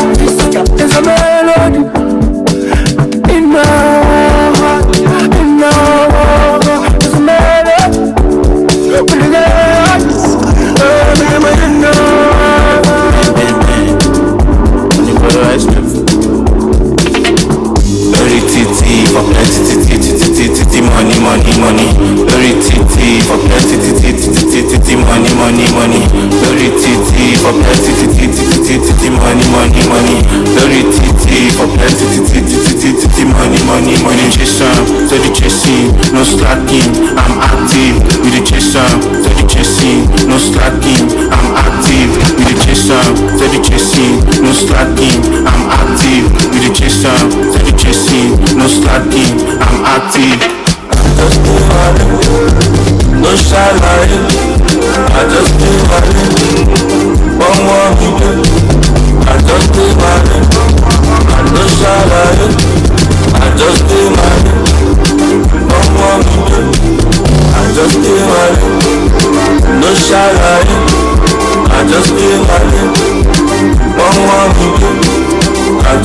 There's a melody in my heart, there's a melody. For plenty money. Lori titi for plenty money. Lori titi for plenty money. Lori titi for plenty money. Steady chasing, no slacking. I'm active with the chaser. Steady chasing, no slacking. I'm active with the chaser. Steady chasing, no slacking. I'm active with the chaser. Steady chasing, no slacking. I'm active. I just do my no salary. I just do my one more minute. I just do my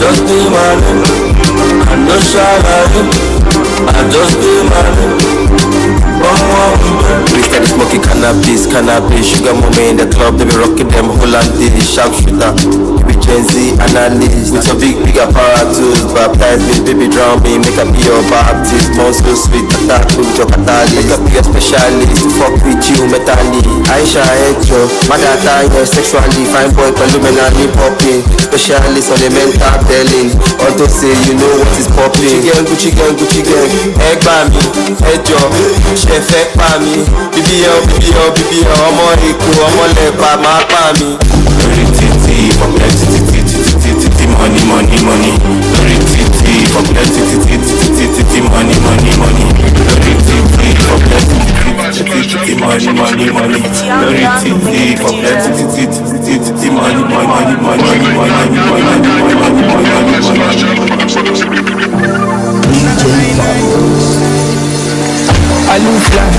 just be my lane. I no shallow, I just be my lane. We steady smoking cannabis, sugar mommy in the club, they be rocking them Hollandaise, sharpshooter. We be Gen Z analyst, with your big apparatus, baptize me, baby drown me, make up be your Baptist, monster sweet, attack me with your catalyst, make up be a specialist, fuck with you, metally, Aisha Echo, Madata, yeah, sexually, fine boy, Palumenani popping, specialist on the mental telling, auto say you know what is popping, Gucci gang, egg by me, head job, chef egg by me, BBL, ọmọ Èkó, ọmọ Lẹ́bà, máa pa mi. Lórí títì, for plenty, money. Lórí títì, for plenty, money. Lórí títì, for plenty, money. Lórí títì, for plenty, money. I look fly,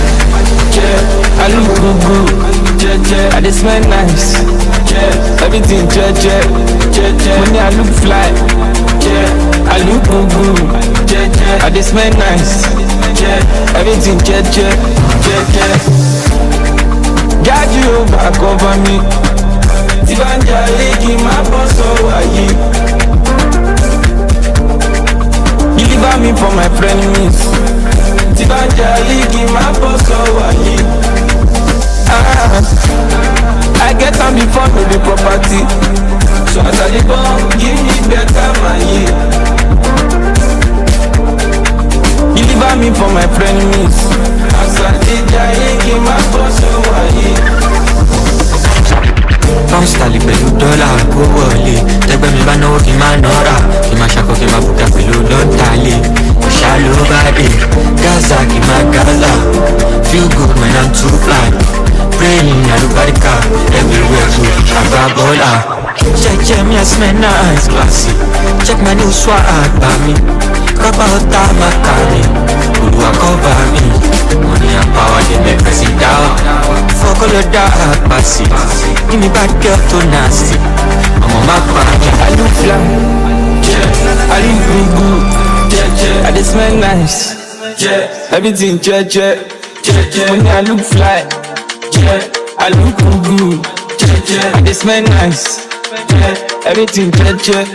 yeah. I look good, yeah. I just smell nice, yeah. Everything, yeah. Money, I look fly, yeah. I look good, yeah. I just smell nice, yeah. Everything, yeah. God, you back over me. Tivanja, lady, my boss, oh, are you? You deliver me for my frenemies. Tivanja, lady, my boss, oh, are you? I get on before me the property. So as I live on, give me better money. You deliver me for my frenemies. As I did, my boss, oh, are you? Constantly pẹ̀lú dọ́là kó wọlé. Tẹ́gbẹ́ mi bá náwó kí n máa nọ́ra. Kí n máa ṣakọ kí n máa bùkà pẹ̀lú lọ́ntàlé. Òṣà ló bá dé. Gaza kí n máa Gaza. Feel good when I'm too fly. Praying àlùbáríkà. Everywhere good. Àgbà bọ́là. Check me, I smell nice, classy. Check my new swag bá mi. Kápá ọ̀tá máa kà mí. Olúwa cover me. Money and power dey make person down. Fuck all of that passy. Give me bad girl too nasty. I'm on my back. I look fly, yeah. I look good, yeah. I just smell nice, yeah. Everything, yeah. Money, I look fly, yeah. I look good, yeah. I just smell nice, yeah. Everything, yeah.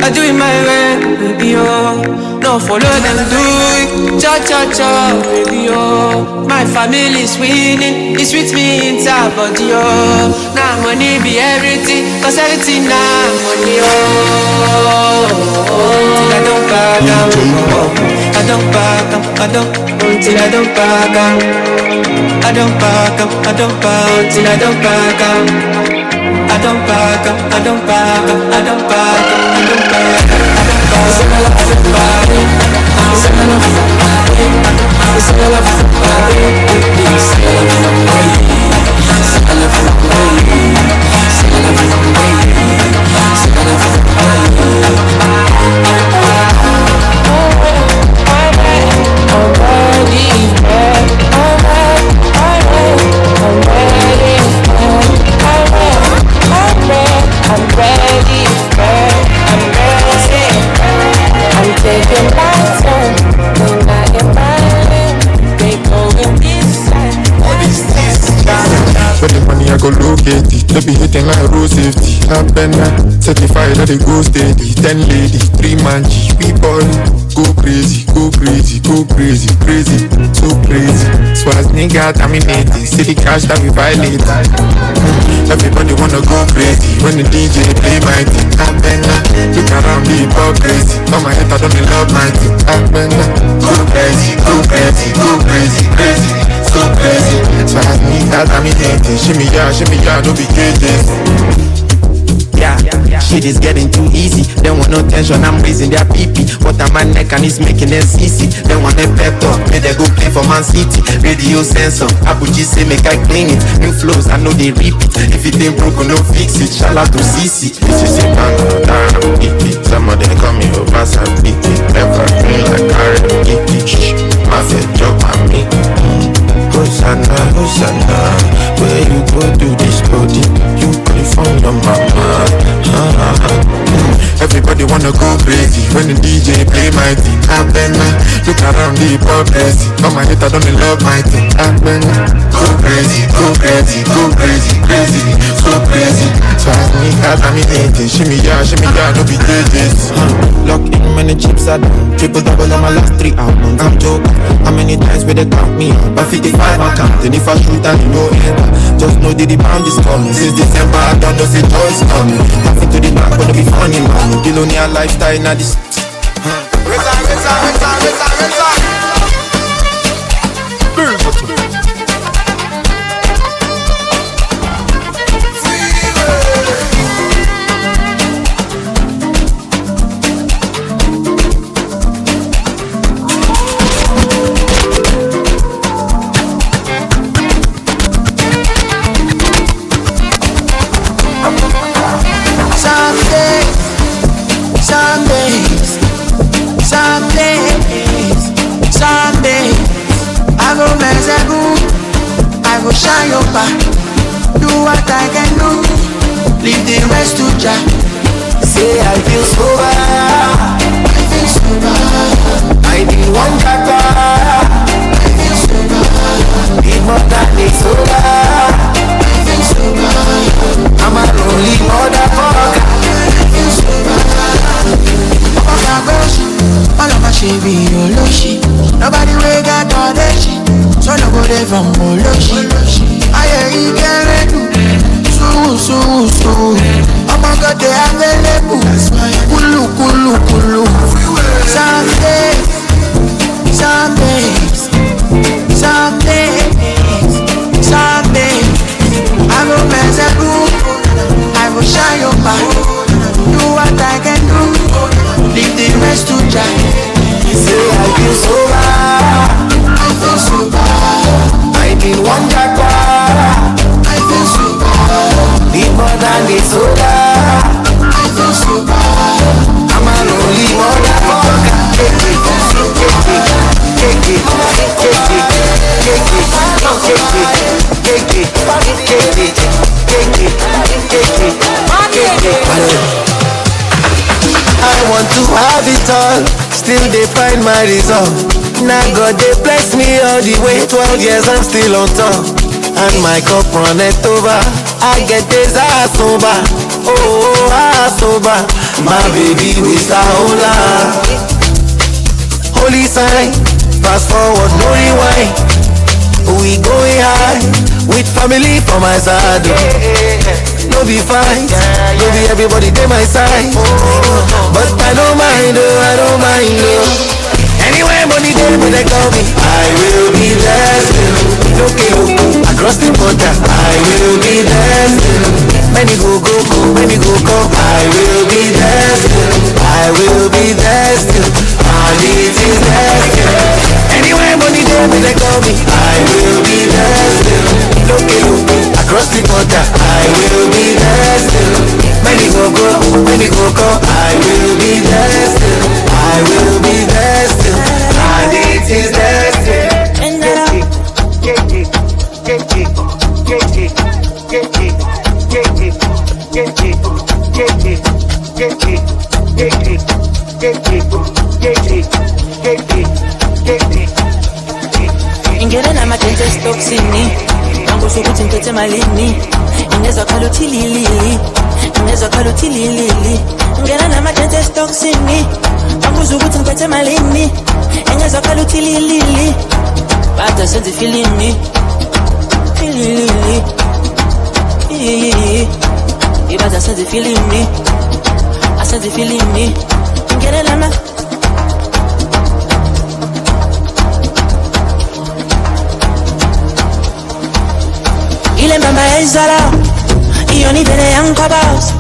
I'm doing my way, baby, oh. No follow them, do it. Cha cha cha, baby oh. My family's winning, it's with me inside body oh. Now money be everything, cause everything now money oh. Till I don't back down, I don't back up, I don't, till I don't back down. I don't back up, I don't back till I don't back up. I don't back up, I don't back up, I don't back up, I don't back up, I don't back up. Say I love everybody, say I love everybody, say I love everybody, say I love everybody, say I love everybody, say I love everybody, say I love For the money I go locate it. They be hitting like road safety. I've been certified that they go steady. 10 ladies, 3 man G. We ball go crazy, go crazy, go crazy, crazy, so crazy. Swaz nigga terminated. See the cash that we violate. Everybody wanna go crazy when the DJ play my thing. I've been look around the hypocrisy. On my head I don't love my thing. I've been go crazy, go crazy, go crazy, crazy, so crazy. Swaz nigga terminated. Shimmy ya, no be cages. Yeah, shit is getting too easy. They want no tension, I'm raising their PP. Water my neck and it's making them CC. They want a pep talk, may they go play for Man City. Radio sensor, Abuji say make I clean it. New flows, I know they repeat. If it ain't broken, no fix it. Shout out to CC. This is a man, down, it. Some of them call me over, some it. Never feel like carrot, it. Mafia joke on me. Hosanna, Hosanna. Where you go do this body? You can find your mama. Everybody wanna go crazy when the DJ play my thing. I've been look around the hypocrisy. On my head I don't love my thing. I've been go crazy, go crazy, go crazy, crazy, so crazy. So I need that terminated. Shimmy ya, no be cages. Lock in many chips are down. Triple double on my last 3 albums. I'm joking. How many times will they count me out? By 55 I count. And if I shoot and you know enter, just know that the pound is coming. Since December I don't know say joy's coming. Nothing to the back gonna be funny man. Billionaire lifestyle now this. Shine your back, do what I can do, leave the rest to Jah. Say I feel sober, I feel sober. I need one kaka, I feel sober. Need more than the sober, I feel sober. I'm a lonely motherfucker, I feel sober. Oh my gosh, all of my shit be your shit. Nobody will got all that shit. So no go there from Moloshi. I hear you get it. So I'm a god they available. Kulu. Some days I go mess a group. I go shine your back. Do what I can do. Leave the rest to Jah. Say I feel sober, I feel sober. I need one jackpot, I feel sober. Need more than the soda, I feel sober. I'm a lonely motherfucker. I want to have it all, still they find my resolve. Now God they bless me all the way. 12 years I'm still on top, and my cup run it over. I get this ass sober, oh ass sober. My baby with a hola, holy sign. fast forward, no rewind. We going high with family for my side. No be fight, no be everybody dey my side. But I don't mind, I don't mind. Anywhere money dey, when they call me, I will be there still. Across the border, I will be there still. Many go, many go, I will be there still. I will be there still. And it is there still. Anywhere money dey, when they call me, I will be there still. Across the border, I will be there still. Many go, many go, I will be there still. I will be there still. And it is there still. Ingena namatente stoksini angisho ukuthi ngiphethe malini ingezwa khala uthililili ingezwa khala uthililili ingena namatente stoksini angisho ukuthi ngiphethe malini ingezwa khala uthililili bada senze feeling me ibada senze feeling me asenze feeling me ingena lama ile mama ezala iyoni vele yankabas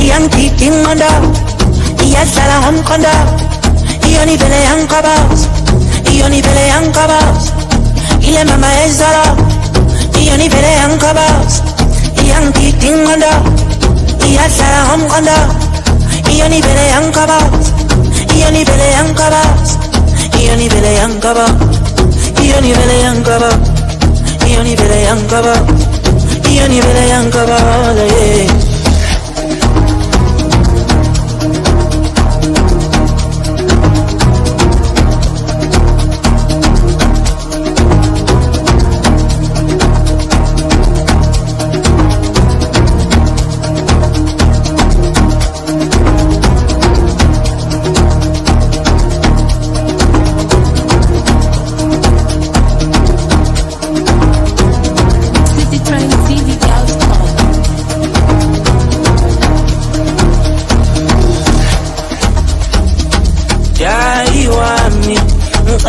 iyankiking onda iyadlala ngomqondo iyoni vele yankabas iyoni vele yankabas ile mama ezala iyoni vele yankabas iyankiking onda iyadlala ngomqondo iyoni vele yankabas iyoni vele yankabas iyoni vele yankabas iyoni vele yankabas iyoni vele yankabas iyoni vele yankabas yeah.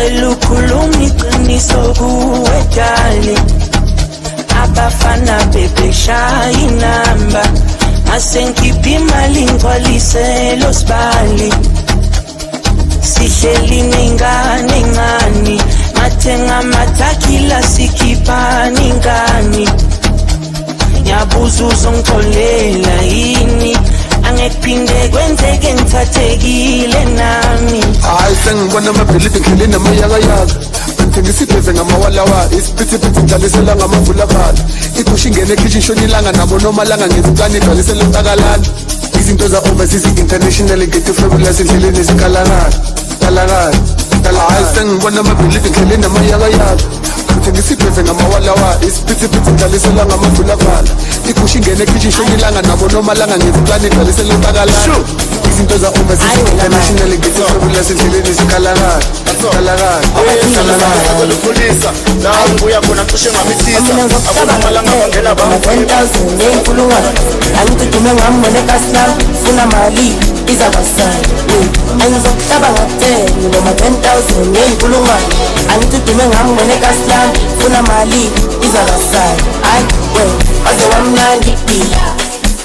Elukhuluma iqiniso kuwe dali abafana bebeshaya inamba asengikhipha imali ngigcwalise lo sibali sihleli nengane encane mathenga amathakila sikhipha ingane ngiyabuza uzongixolela yini angekuphinde kwenzeke ngithathekile nami hayi sengibona amabhilidi ngilina amayakayaka ngithengisibheze ngamawalawa isiphithiphithi ngidlalisela ngamavulakala igusha ingene ekhishi shona ilanga nabo nomalanga ngezikani igcwalisela utakalana izinto za-overseas international ngetifabulous endleleni zikalakala hayi sengibona amabhilidi ngilina amayakayaka ngithengisibheze ngamawalawa isiphithiphithi ngidlalisela ngamavulakala igusha ingene ekhishi shona ilanga nabo nomalanga ngezikani igcwalisela utakalana izinto za-overseas international ngetifabulous endleleni zikalakala Kulisa nawe ubuya khona cishe ngamisisa akunamalanga bangela ba-10,000 ney'nkulungwane angitudume ngami nekaslam funa mali izabasala angizokuhlaba ngakutheni noma 10,000 ney'nkulungwane angitudume ngami nekaslam funa mali izabasala ayi we waze wamnandi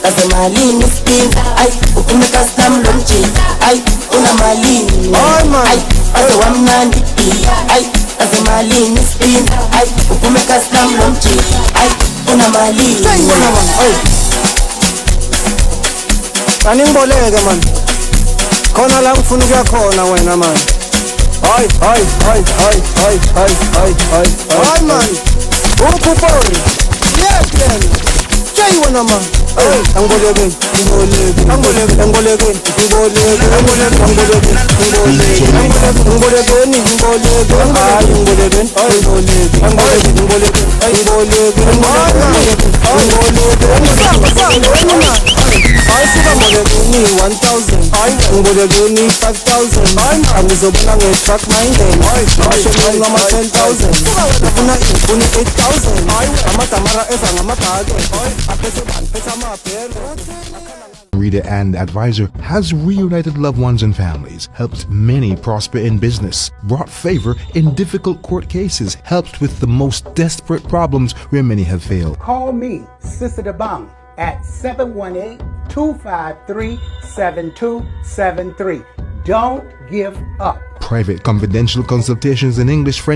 kaze malini spin ay uphume kaslam lomjini ay una malini ay kaze wamnandi ay kaze malini spin ay uphume kaslam lomjini ay una malini Aningboleke man khona la ngifuna ukuya khona wena man hayi man uphupori yekeni Jay wena man angboleke ngibole kuni 5,000 angizobona nge-truck minded amashoni ngama 10,000 ufuna ifuni 8,000 amadamara eza ngamabhake aphethe bani phethe amabhelo. Reader and advisor has reunited loved ones and families, helped many prosper in business, brought favor in difficult court cases, helped with the most desperate problems where many have failed. Call me, Sister the Bang, at 718-253-7273. Don't give up. Private confidential consultations in English, French,